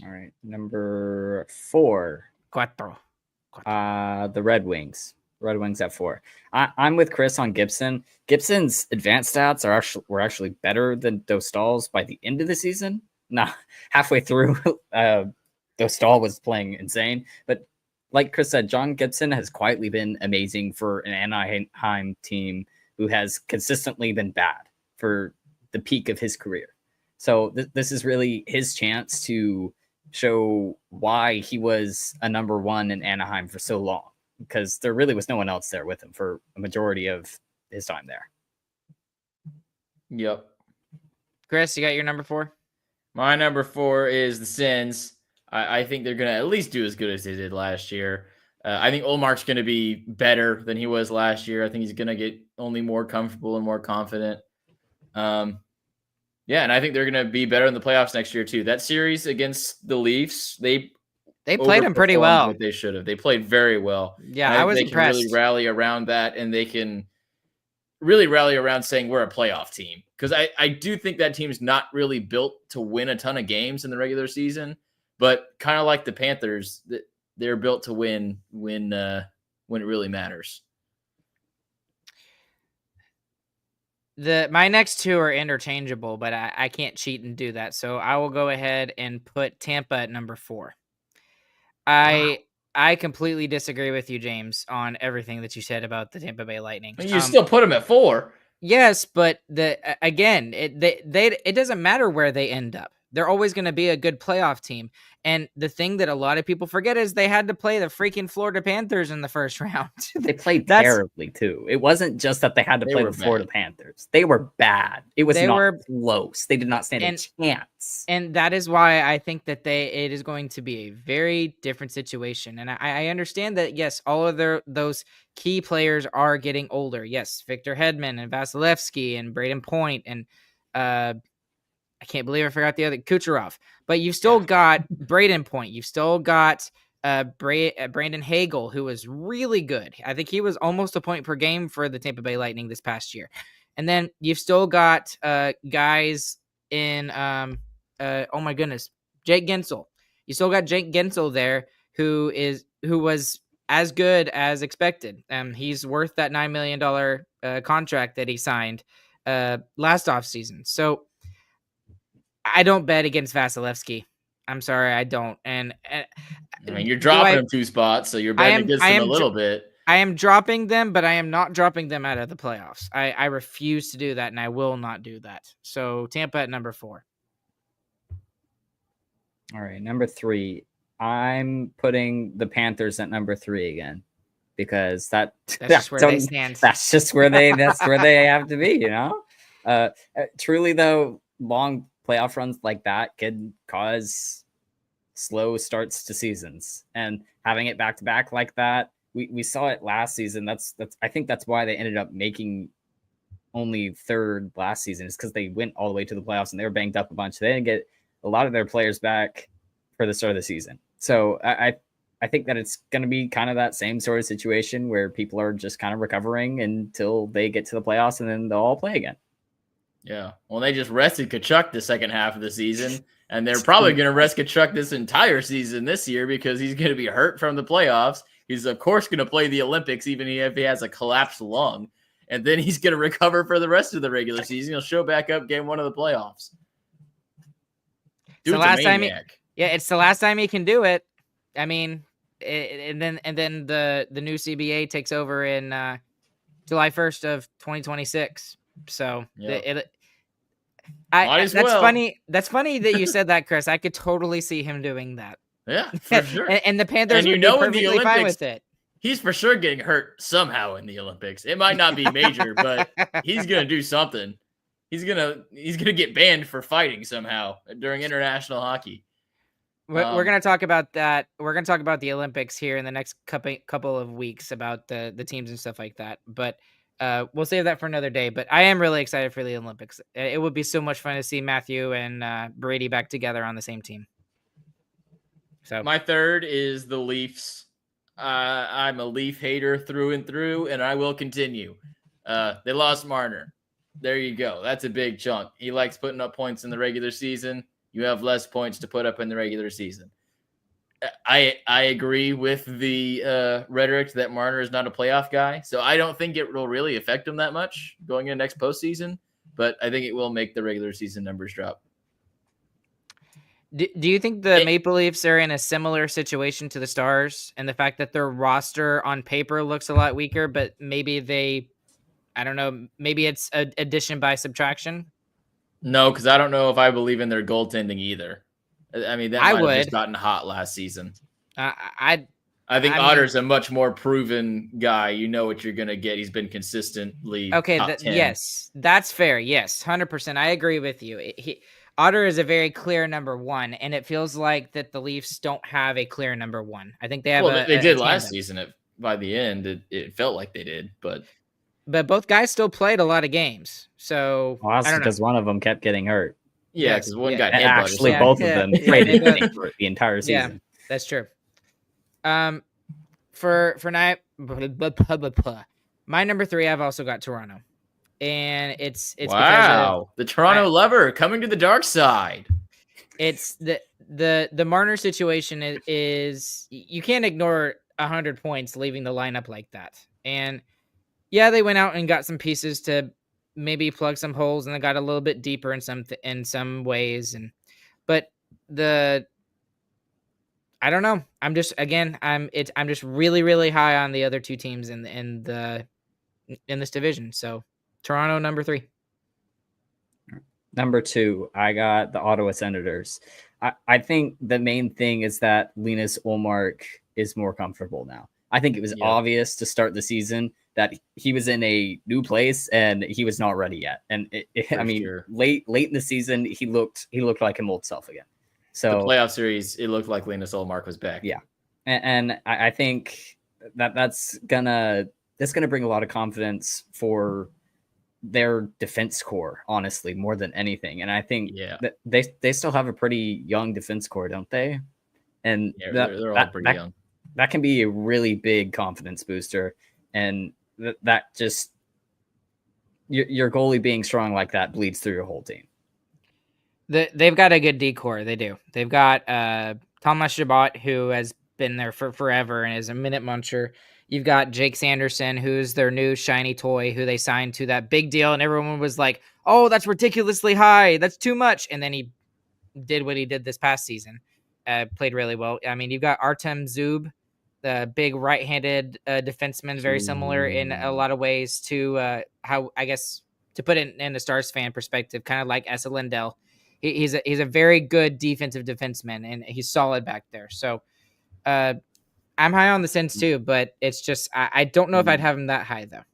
All right, number 4. Cuatro. The Red Wings. Red Wings at 4. I'm with Chris on Gibson. Gibson's advanced stats were actually better than Dostal's by the end of the season. Nah, halfway through, Dostal was playing insane. But like Chris said, John Gibson has quietly been amazing for an Anaheim team who has consistently been bad for the peak of his career. So this is really his chance to show why he was a number 1 in Anaheim for so long, because there really was no one else there with him for a majority of his time there. Yep. Chris, you got your number 4? My number 4 is the Sens. I think they're going to at least do as good as they did last year. I think Olmark's going to be better than he was last year. I think he's going to get only more comfortable and more confident. Yeah, and I think they're going to be better in the playoffs next year too. That series against the Leafs, they played him pretty well. What they should have. They played very well. Yeah, I was impressed. They can really rally around that, and they can really rally around saying we're a playoff team. Because I do think that team's not really built to win a ton of games in the regular season, but kind of like the Panthers, they're built to win when it really matters. My next 2 are interchangeable, but I can't cheat and do that. So I will go ahead and put Tampa at number 4. I completely disagree with you, James, on everything that you said about the Tampa Bay Lightning. You still put them at 4. Yes, but it doesn't matter where they end up. They're always going to be a good playoff team. And the thing that a lot of people forget is they had to play the freaking Florida Panthers in the first round. They played terribly too. It wasn't just that they had to play the Florida Panthers. They were bad. It was not close. They did not stand a chance. And that is why I think that it is going to be a very different situation. And I understand that, yes, all of those key players are getting older. Yes, Victor Hedman and Vasilevsky and Braden Point and I can't believe I forgot the other Kucherov, but you've still got Braden Point. You've still got Brandon Hagel, who was really good. I think he was almost a point per game for the Tampa Bay Lightning this past year. And then you've still got guys in, oh my goodness, Jake Gensel. You still got Jake Gensel there, who was as good as expected. He's worth that $9 million contract that he signed last offseason. So I don't bet against Vasilevsky. I'm sorry, I don't. And you're dropping them 2 spots, so you're betting against them a little bit. I am dropping them, but I am not dropping them out of the playoffs. I refuse to do that, and I will not do that. So Tampa at number 4. All right, number 3. I'm putting the Panthers at number 3 again, because that's just where they stand. That's just where they have to be, you know. Truly though, long playoff runs like that can cause slow starts to seasons, and having it back to back like that, we saw it last season. That's I think that's why they ended up making only 3rd last season, is because they went all the way to the playoffs and they were banged up a bunch. They didn't get a lot of their players back for the start of the season. So I think that it's going to be kind of that same sort of situation where people are just kind of recovering until they get to the playoffs, and then they'll all play again. Yeah. Well, they just rested Tkachuk the second half of the season, and they're probably going to rest Tkachuk this entire season this year because he's going to be hurt from the playoffs. He's, of course, going to play the Olympics, even if he has a collapsed lung. And then he's going to recover for the rest of the regular season. He'll show back up game 1 of the playoffs. Dude's the last time it's the last time he can do it. I mean, and then the new CBA takes over in July 1st of 2026. So that's funny. That's funny that you said that, Chris. I could totally see him doing that. Yeah, for sure. and the Panthers And would be perfectly fine with it. He's for sure getting hurt somehow in the Olympics. It might not be major, but he's gonna do something. He's gonna get banned for fighting somehow during international hockey. We're going to talk about that. We're going to talk about the Olympics here in the next couple of weeks about the teams and stuff like that. But we'll save that for another day. But I am really excited for the Olympics. It would be so much fun to see Matthew and Brady back together on the same team. So my third is the Leafs. I'm a Leaf hater through and through, and I will continue. They lost Marner. There you go. That's a big chunk. He likes putting up points in the regular season. You have less points to put up in the regular season. I agree with the rhetoric that Marner is not a playoff guy, so I don't think it will really affect him that much going into next postseason, but I think it will make the regular season numbers drop. Do you think the Maple Leafs are in a similar situation to the Stars and the fact that their roster on paper looks a lot weaker, but maybe I don't know, maybe it's addition by subtraction? No, because I don't know if I believe in their goaltending either. I mean, that might have just gotten hot last season. I think Otter's a much more proven guy. You know what you're going to get. He's been consistently top 10. Yes, that's fair. Yes, 100%. I agree with you. Otter is a very clear number one, and it feels like that the Leafs don't have a clear number one. I think they have they did last season. By the end, it felt like they did, but both guys still played a lot of games. So that's because one of them kept getting hurt. Yeah, because one got headbutted. Actually, both of them played the entire season. Yeah, that's true. For night, my number 3, I've also got Toronto, and it's wow, the Toronto lover coming to the dark side. It's the Marner situation is you can't ignore 100 points leaving the lineup like that, and yeah, they went out and got some pieces to maybe plug some holes, and they got a little bit deeper in some ways, but I don't know. I'm just really, really high on the other two teams in this division. So Toronto number 3. Number 2, I got the Ottawa Senators. I think the main thing is that Linus Ullmark is more comfortable now. I think it was obvious to start the season that he was in a new place and he was not ready yet. And late in the season, he looked like his old self again. So the playoff series, it looked like Linus Ullmark was back. Yeah, and I think that's gonna bring a lot of confidence for their defense core, honestly, more than anything. And I think that they still have a pretty young defense core, don't they? And they're all pretty young. That can be a really big confidence booster, and that just your goalie being strong like that bleeds through your whole team. They've got a good decor. They do. They've got Thomas Chabot, who has been there for forever and is a minute muncher. You've got Jake Sanderson, who's their new shiny toy, who they signed to that big deal, and everyone was like, "Oh, that's ridiculously high. That's too much." And then he did what he did this past season. Played really well. I mean, you've got Artem Zub, the big right-handed defenseman, very similar in a lot of ways to how, I guess, to put it in a Stars fan perspective, kind of like Esa Lindell. He's a very good defensive defenseman, and he's solid back there. So I'm high on the Sens too, but it's just I don't know if I'd have him that high though.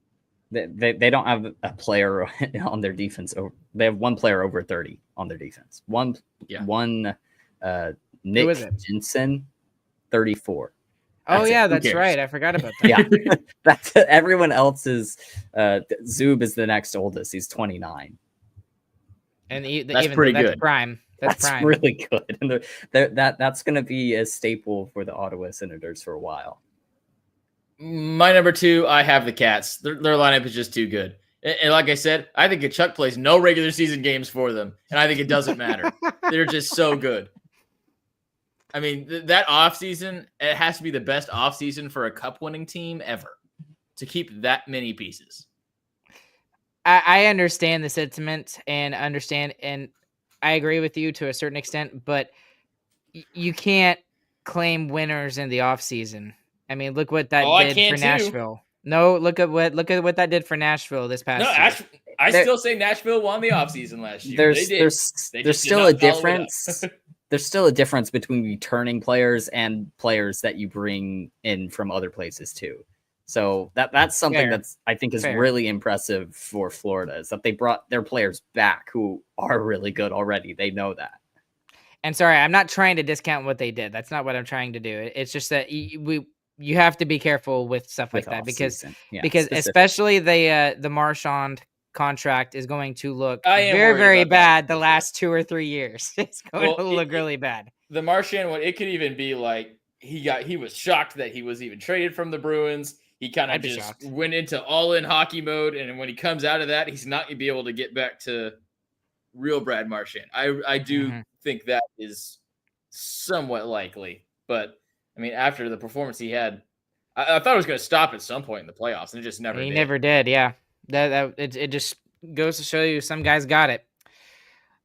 They don't have a player on their defense. They have one player over 30 on their defense. One Nick Jensen, 34. That's right. I forgot about that. Yeah, that's everyone else's. Zub is the next oldest. He's 29. And that's pretty good. That's prime. That's prime. Really good. And that's going to be a staple for the Ottawa Senators for a while. My number 2, I have the Cats. Their lineup is just too good. And like I said, I think Kachuk plays no regular season games for them, and I think it doesn't matter. They're just so good. I mean, that offseason, it has to be the best offseason for a cup-winning team ever to keep that many pieces. I understand the sentiment and I agree with you to a certain extent, but you can't claim winners in the offseason. I mean, look what that did for Nashville. No, look at what that did for Nashville this past year. I still say Nashville won the offseason last year. There's still a difference. there's still a difference between returning players and players that you bring in from other places too. So that's something Fair. that's I think is Fair. really impressive for Florida, is that they brought their players back who are really good already. They know that. And sorry, I'm not trying to discount what they did. That's not what I'm trying to do. It's just that you have to be careful with stuff like With that because off-season. Yeah, because specific. especially the Marchand contract is going to look I am very, worried very about that bad the for sure. last 2 or 3 years. It's going Well, to look really bad. The Marchand one, it could even be like he was shocked that he was even traded from the Bruins. He kind of I'd be just shocked. went into all-in hockey mode, and when he comes out of that, he's not going to be able to get back to real Brad Marchand. I do Mhm. think that is somewhat likely, but I mean, after the performance he had, I thought it was going to stop at some point in the playoffs, and it just never He did. never did. Yeah, it just goes to show you some guys got it.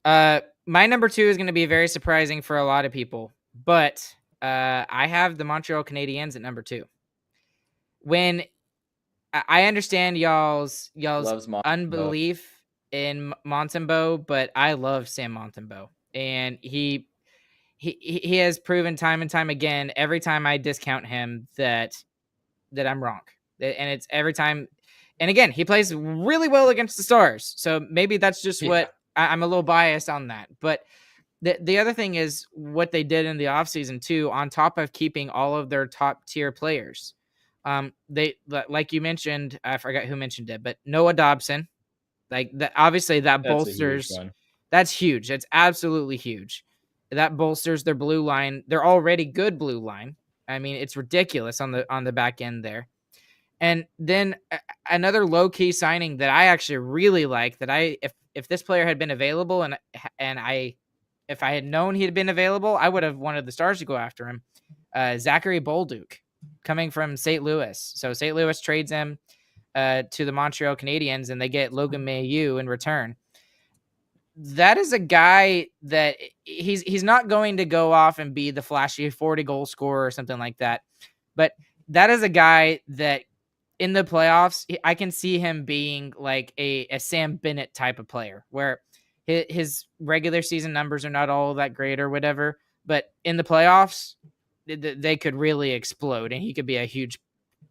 My number 2 is going to be very surprising for a lot of people, but I have the Montreal Canadiens at number 2. When I understand y'all's Loves Montembeault. unbelief in Montembeault, but I love Sam Montembeault, and he has proven time and time again, every time I discount him, that I'm wrong. And it's every time. And again, he plays really well against the Stars. So maybe that's just what I'm a little biased on that. But the other thing is what they did in the offseason too, on top of keeping all of their top tier players. They, like you mentioned, I forgot who mentioned it, but Noah Dobson, like that, obviously that That's a huge bolsters. one. That's huge. That's absolutely huge. That bolsters their blue line. They're already good blue line. I mean, it's ridiculous on the back end there. And then another low key signing that I actually really like, that if this player had been available and if I had known he had been available, I would have wanted the Stars to go after him. Zachary Bolduc, coming from St. Louis. So St. Louis trades him to the Montreal Canadiens, and they get Logan Mailloux in return. That is a guy that he's not going to go off and be the flashy 40 goal scorer or something like that. But that is a guy that in the playoffs, I can see him being like a Sam Bennett type of player, where his regular season numbers are not all that great or whatever, but in the playoffs, they could really explode, and he could be a huge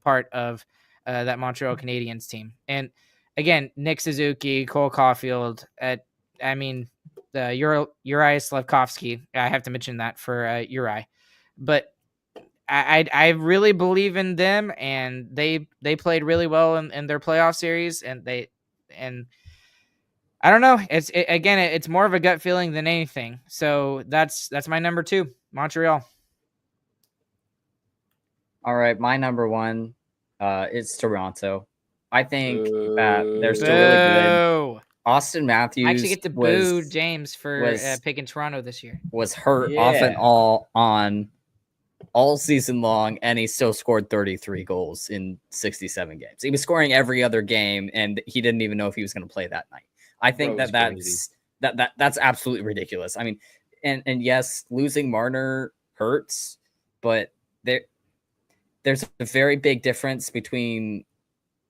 part of that Montreal Canadiens team. And again, Nick Suzuki, Cole Caulfield, Uri Slavkovsky. I have to mention that for Uri, but I really believe in them, and they played really well in their playoff series, and I don't know. It's more of a gut feeling than anything. So that's my number 2, Montreal. All right, my number 1 is Toronto. I think that they're still really good. Austin Matthews I actually get to boo James for picking Toronto this year. Was hurt off and on all season long, and he still scored 33 goals in 67 games. He was scoring every other game, and he didn't even know if he was going to play that night. I think that's absolutely ridiculous. I mean, and yes, losing Marner hurts, but there's a very big difference between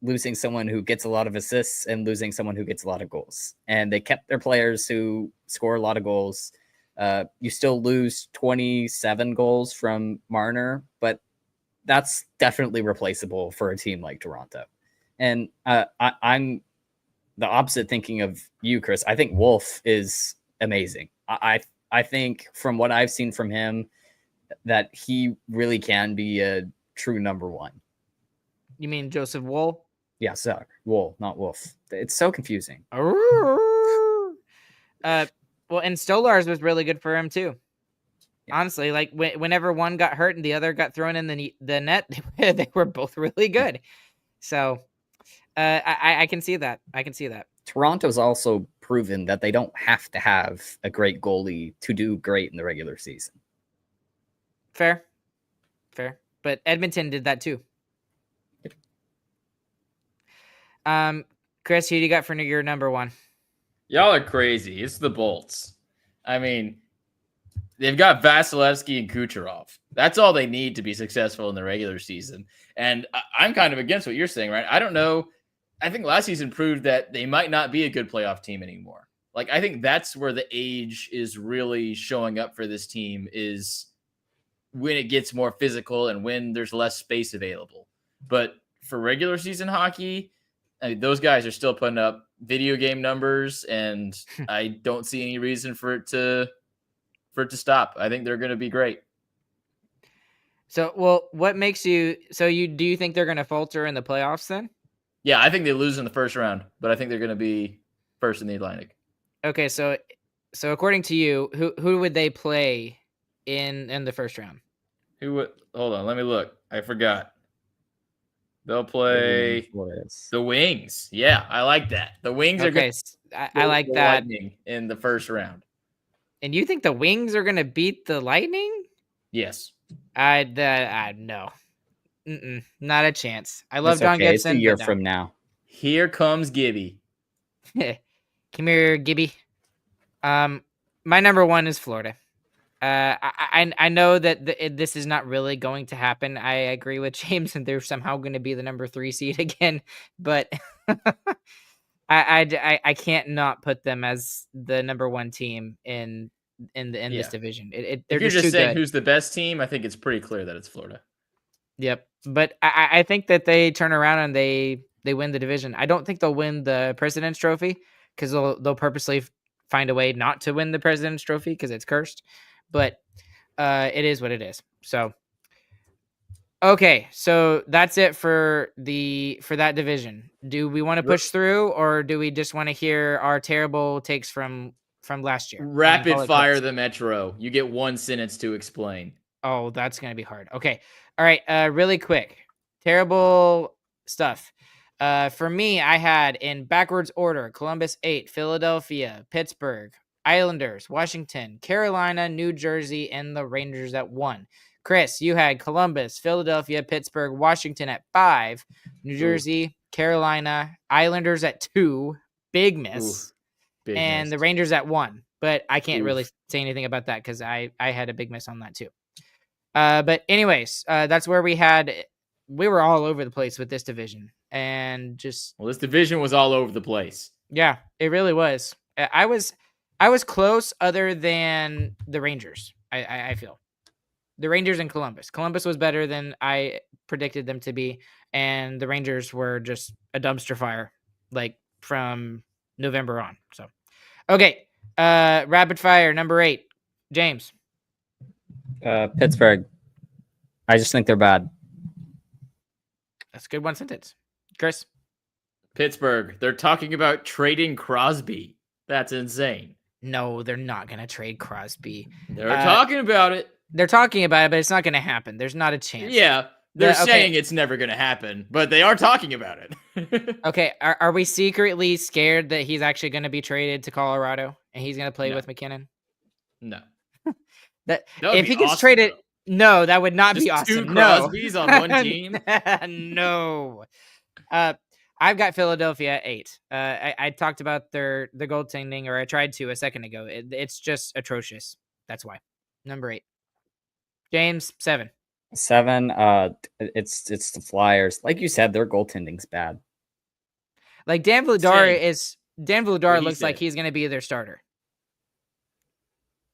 losing someone who gets a lot of assists and losing someone who gets a lot of goals. And they kept their players who score a lot of goals. You still lose 27 goals from Marner, but that's definitely replaceable for a team like Toronto. And I'm the opposite thinking of you, Chris. I think Wolf is amazing. I think from what I've seen from him that he really can be a true number 1. You mean Joseph Woll? Yeah, sorry. Wool, not Wolf. It's so confusing. Well, and Stolarz was really good for him too. Yeah. Honestly, like whenever one got hurt and the other got thrown in the net, they were both really good. So I can see that. Toronto's also proven that they don't have to have a great goalie to do great in the regular season. Fair. But Edmonton did that too. Chris, who do you got for your number 1? Y'all are crazy. It's the Bolts. I mean, they've got Vasilevsky and Kucherov. That's all they need to be successful in the regular season. And I'm kind of against what you're saying, right? I don't know. I think last season proved that they might not be a good playoff team anymore. Like, I think that's where the age is really showing up for this team, is when it gets more physical and when there's less space available. But for regular season hockey, I mean, those guys are still putting up video game numbers, and I don't see any reason for it to stop. I think they're going to be great. So, well, what makes you do you think they're going to falter in the playoffs then? Yeah, I think they lose in the first round, but I think they're going to be first in the Atlantic. Okay, so according to you, who would they play in the first round? Who would? Hold on, let me look. I forgot. They'll play the Wings. Yeah, I like that. The Wings are good. I like that. Lightning in the first round. And you think the Wings are going to beat the Lightning? Yes. No. Not a chance. I love John Gibson. It's a year from now. Here comes Gibby. Come here, Gibby. My number one is Florida. I know that this is not really going to happen. I agree with James, and they're somehow going to be the number 3 seed again. But I can't not put them as the number 1 team in this division. They're if you're just just saying good. Who's the best team, I think it's pretty clear that it's Florida. Yep, but I think that they turn around and they win the division. I don't think they'll win the President's Trophy, because they'll purposely find a way not to win the President's Trophy because it's cursed. But it is what it is. So, okay, so that's it for that division. Do we want to push through, or do we just want to hear our terrible takes from last year? Rapid fire the Metro. You get 1 sentence to explain. Oh, that's gonna be hard. Okay, all right. Really quick, terrible stuff. For me, I had in backwards order: Columbus 8, Philadelphia, Pittsburgh, Islanders, Washington, Carolina, New Jersey, and the Rangers at 1. Chris, you had Columbus, Philadelphia, Pittsburgh, Washington at 5, New Jersey, Carolina, Islanders at 2, big miss, and the Rangers at 1. But I can't really say anything about that because I had a big miss on that too. But anyways, that's where we were all over the place with this division, and just this division was all over the place. Yeah, it really was. I was close, other than the Rangers. I feel the Rangers and Columbus. Columbus was better than I predicted them to be, and the Rangers were just a dumpster fire, like from November on. So, okay, rapid fire number 8, James. Pittsburgh. I just think they're bad. That's a good 1 sentence. Chris. Pittsburgh. They're talking about trading Crosby. That's insane. No, they're not going to trade Crosby. They're talking about it. They're talking about it, but it's not going to happen. There's not a chance. Yeah, they're saying it's never going to happen, but they are talking about it. Okay, are we secretly scared that he's actually going to be traded to Colorado and he's going to play with McKinnon? No. That if he gets traded, no, that would not be awesome. 2 Crosbys on 1 team? No. I've got Philadelphia at 8. I talked about their goaltending, or I tried to a second ago. It's just atrocious. That's why. Number 8. James, 7. 7. It's the Flyers. Like you said, their goaltending's bad. Like Dan Vladar looks like he's going to be their starter.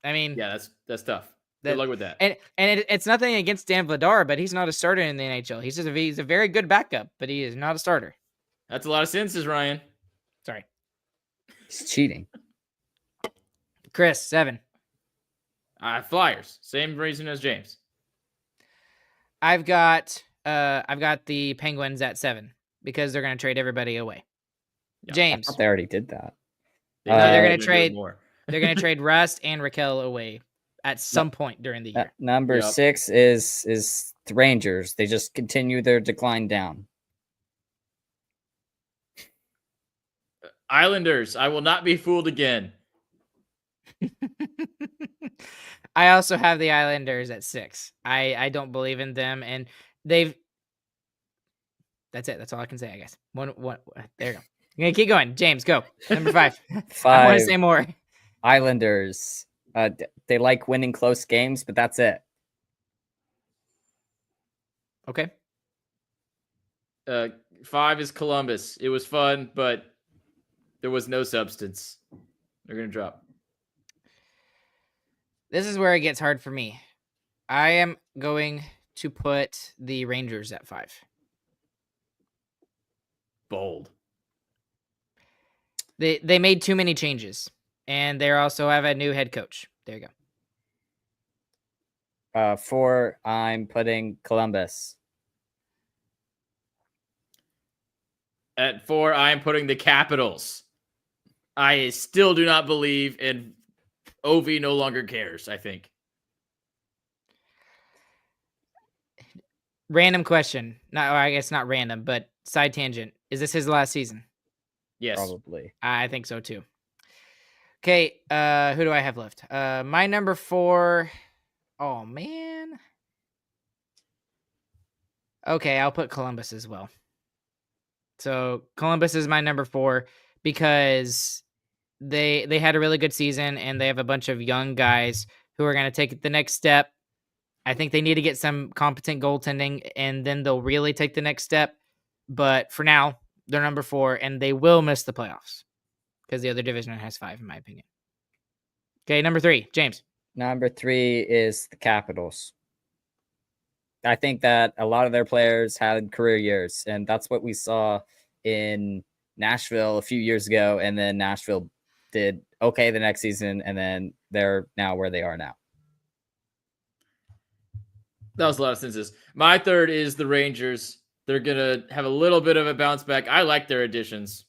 I mean, yeah, that's tough. Good luck with that. And it's nothing against Dan Vladar, but he's not a starter in the NHL. He's a very good backup, but he is not a starter. That's a lot of sentences, Ryan. Sorry. He's cheating. Chris, 7. Flyers. Same reason as James. I've got the Penguins at 7 because they're going to trade everybody away. Yeah, James. I thought they already did that. They're going to trade more. They're going to trade Rust and Raquel away at some point during the year. Number 6 is the Rangers. They just continue their decline down. Islanders. I will not be fooled again. I also have the Islanders at 6. I don't believe in them, and that's it. That's all I can say, I guess. One. There you go. I'm gonna keep going. James, go. Number 5. 5. I want to say more. Islanders. They like winning close games, but that's it. Okay. 5 is Columbus. It was fun, but there was no substance. They're going to drop. This is where it gets hard for me. I am going to put the Rangers at 5. Bold. They made too many changes, and they also have a new head coach. There you go. 4, I'm putting Columbus. At 4, I am putting the Capitals. I still do not believe in Ovi no longer cares, I think. Random question. I guess not random, but side tangent. Is this his last season? Yes. Probably. I think so too. Okay, who do I have left? My number 4. Oh man. Okay, I'll put Columbus as well. So Columbus is my number 4 because they had a really good season and they have a bunch of young guys who are going to take the next step. I think they need to get some competent goaltending and then they'll really take the next step. But for now, they're number 4 and they will miss the playoffs because the other division has 5, in my opinion. Okay, number 3, James. Number 3 is the Capitals. I think that a lot of their players had career years, and that's what we saw in Nashville a few years ago. And then Nashville did okay the next season, and then they're now where they are now. That was a lot of sentences. My 3rd is the Rangers. They're going to have a little bit of a bounce back. I like their additions.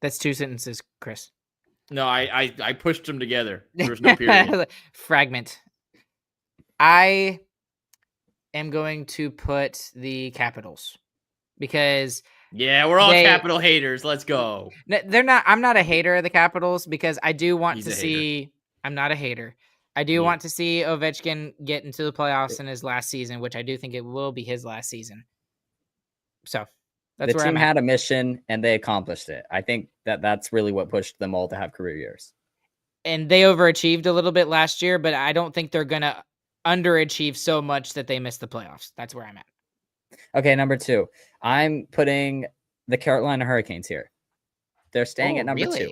That's 2 sentences, Chris. No, I pushed them together. There was no period. Fragment. I am going to put the Capitals because yeah, we're all Capital haters. Let's go. They're not. I'm not a hater of the Capitals because I do want He's to a see. I'm not a hater. I do want to see Ovechkin get into the playoffs in his last season, which I do think it will be his last season. So that's the where team I'm at. had a mission and they accomplished it. I think that that's really what pushed them all to have career years. And they overachieved a little bit last year, but I don't think they're going to underachieve so much that they miss the playoffs. That's where I'm at. Okay, number 2. I'm putting the Carolina Hurricanes here. They're staying at number 2.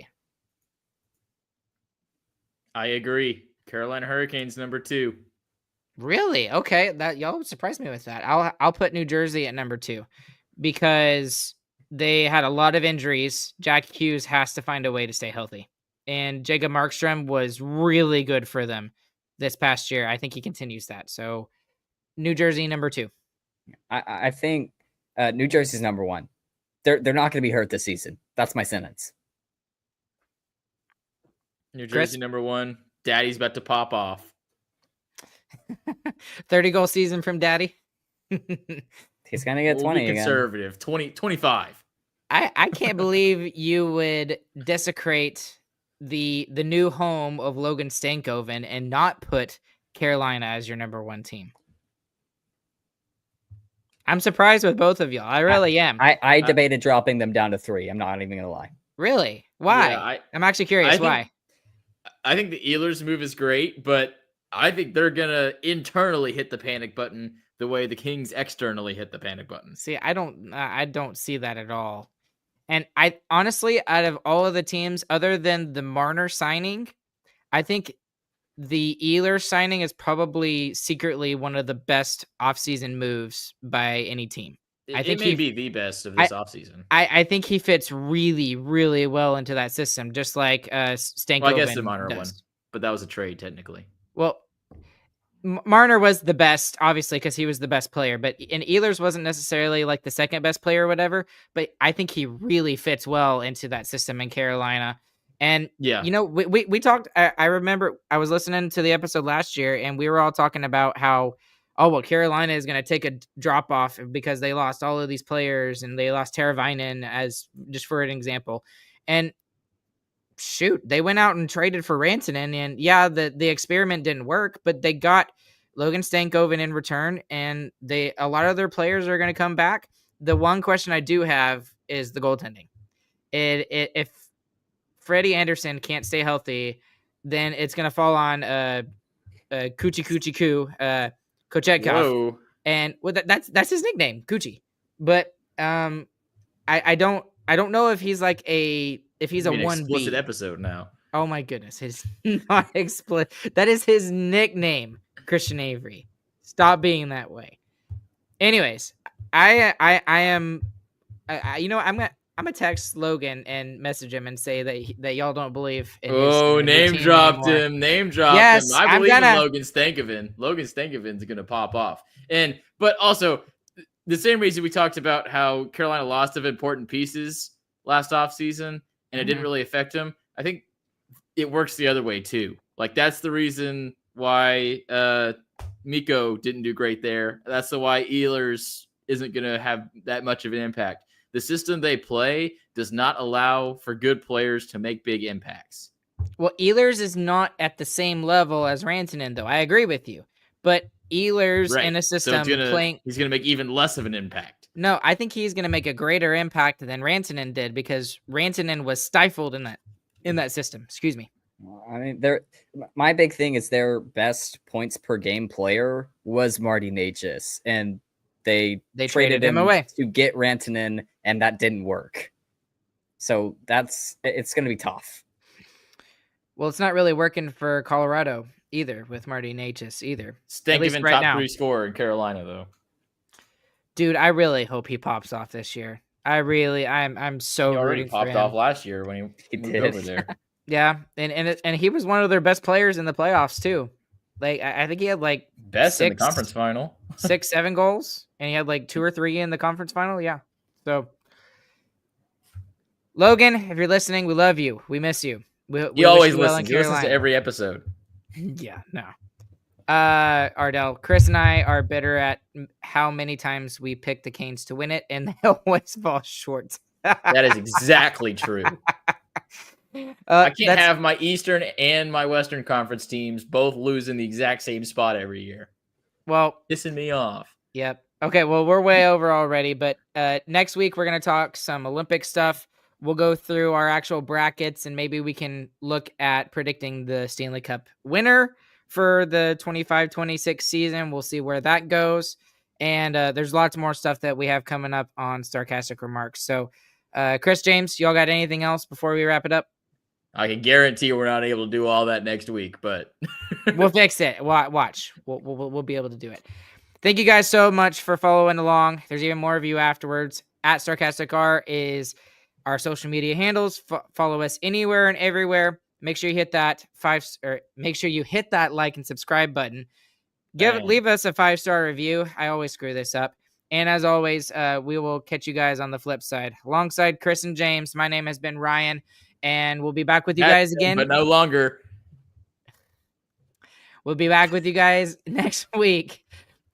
I agree. Carolina Hurricanes, number 2. Really? Okay, that y'all surprised me with that. I'll put New Jersey at number 2 because they had a lot of injuries. Jack Hughes has to find a way to stay healthy, and Jacob Markstrom was really good for them this past year. I think he continues that. So, New Jersey number 2. I think New Jersey's number 1. They're not going to be hurt this season. That's my sentence. New Jersey number 1. Daddy's about to pop off. 30-goal season from Daddy. He's going to get 20 again. Conservative. 25. I can't believe you would desecrate the new home of Logan Stankoven and not put Carolina as your number 1 team. I'm surprised with both of y'all. I really am. I debated dropping them down to 3. I'm not even going to lie. Really? Why? Yeah, I'm actually curious why. I think the Ehlers move is great, but I think they're going to internally hit the panic button the way the Kings externally hit the panic button. See, I don't see that at all. And I honestly, out of all of the teams, other than the Marner signing, I think the Ehlers signing is probably secretly one of the best offseason moves by any team. I think he may be the best of this offseason. I think he fits really, really well into that system, just like Stankoven. Well, I guess the Marner one, but that was a trade technically. Well, Marner was the best, obviously, because he was the best player. But Ehlers wasn't necessarily like the second best player or whatever. But I think he really fits well into that system in Carolina. And yeah, you know, we talked. I remember I was listening to the episode last year, and we were all talking about how, oh well, Carolina is going to take a drop off because they lost all of these players, and they lost Teravainen as just for an example. And shoot, they went out and traded for Rantanen, and yeah, the experiment didn't work, but they got Logan Stankoven in return, and a lot of their players are going to come back. The one question I do have is the goaltending. If Freddie Anderson can't stay healthy, then it's going to fall on Kochetkov. Whoa. And well, that's his nickname, Coochie. But I don't know if he's like a if he's I a mean, 1B. explicit episode now. Oh my goodness, it's not explicit. That is his nickname, Christian Avery. Stop being that way. Anyways, I'm gonna text Logan and message him and say that y'all don't believe in his Name routine dropped anymore. him. Name dropped Yes, him. I I'm believe in gonna- Logan Stankoven. Logan Stankoven's gonna pop off. But also the same reason we talked about how Carolina lost of important pieces last offseason and it didn't really affect him. I think it works the other way too. Like that's the reason why Mikko didn't do great there. That's the why Ehlers isn't going to have that much of an impact. The system they play does not allow for good players to make big impacts. Well, Ehlers is not at the same level as Rantanen, though. I agree with you. But Ehlers in a system playing... He's going to make even less of an impact. No, I think he's going to make a greater impact than Rantanen did because Rantanen was stifled in that system. Excuse me. I mean, my big thing is their best points per game player was Marty Necas, and they traded him away to get Rantanen, and that didn't work. So it's going to be tough. Well, it's not really working for Colorado either with Marty Necas either. Stankoven right top 3 scorer in Carolina, though. Dude, I really hope he pops off this year. I'm so he already rooting popped for him. off last year when he moved over there. Yeah, and he was one of their best players in the playoffs too. Like I think he had like best in the conference final, 6-7 goals, and he had like 2 or 3 in the conference final. Yeah, so Logan, if you're listening, we love you. We miss you. We always listen. He listens to every episode. Yeah, no. Ardell, Chris and I are bitter at how many times we pick the Canes to win it, and they always fall short. That is exactly true. I can't have my Eastern and my Western Conference teams both lose in the exact same spot every year. Well, pissing me off. Yep. Okay, well, we're way over already, but next week we're going to talk some Olympic stuff. We'll go through our actual brackets, and maybe we can look at predicting the Stanley Cup winner for the 25-26 season. We'll see where that goes. And there's lots more stuff that we have coming up on Starcastic Remarks. So, Chris, James, y'all got anything else before we wrap it up? I can guarantee we're not able to do all that next week, but we'll fix it. Watch. We'll be able to do it. Thank you guys so much for following along. There's even more of you afterwards. At Starcastic R is our social media handles. Follow us anywhere and everywhere. Make sure you hit that like and subscribe button. Leave us a 5-star review. I always screw this up. And as always, we will catch you guys on the flip side. Alongside Chris and James, my name has been Ryan, and we'll be back with you guys again. But no longer. We'll be back with you guys next week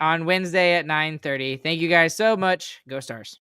on Wednesday at 9:30. Thank you guys so much. Go Stars.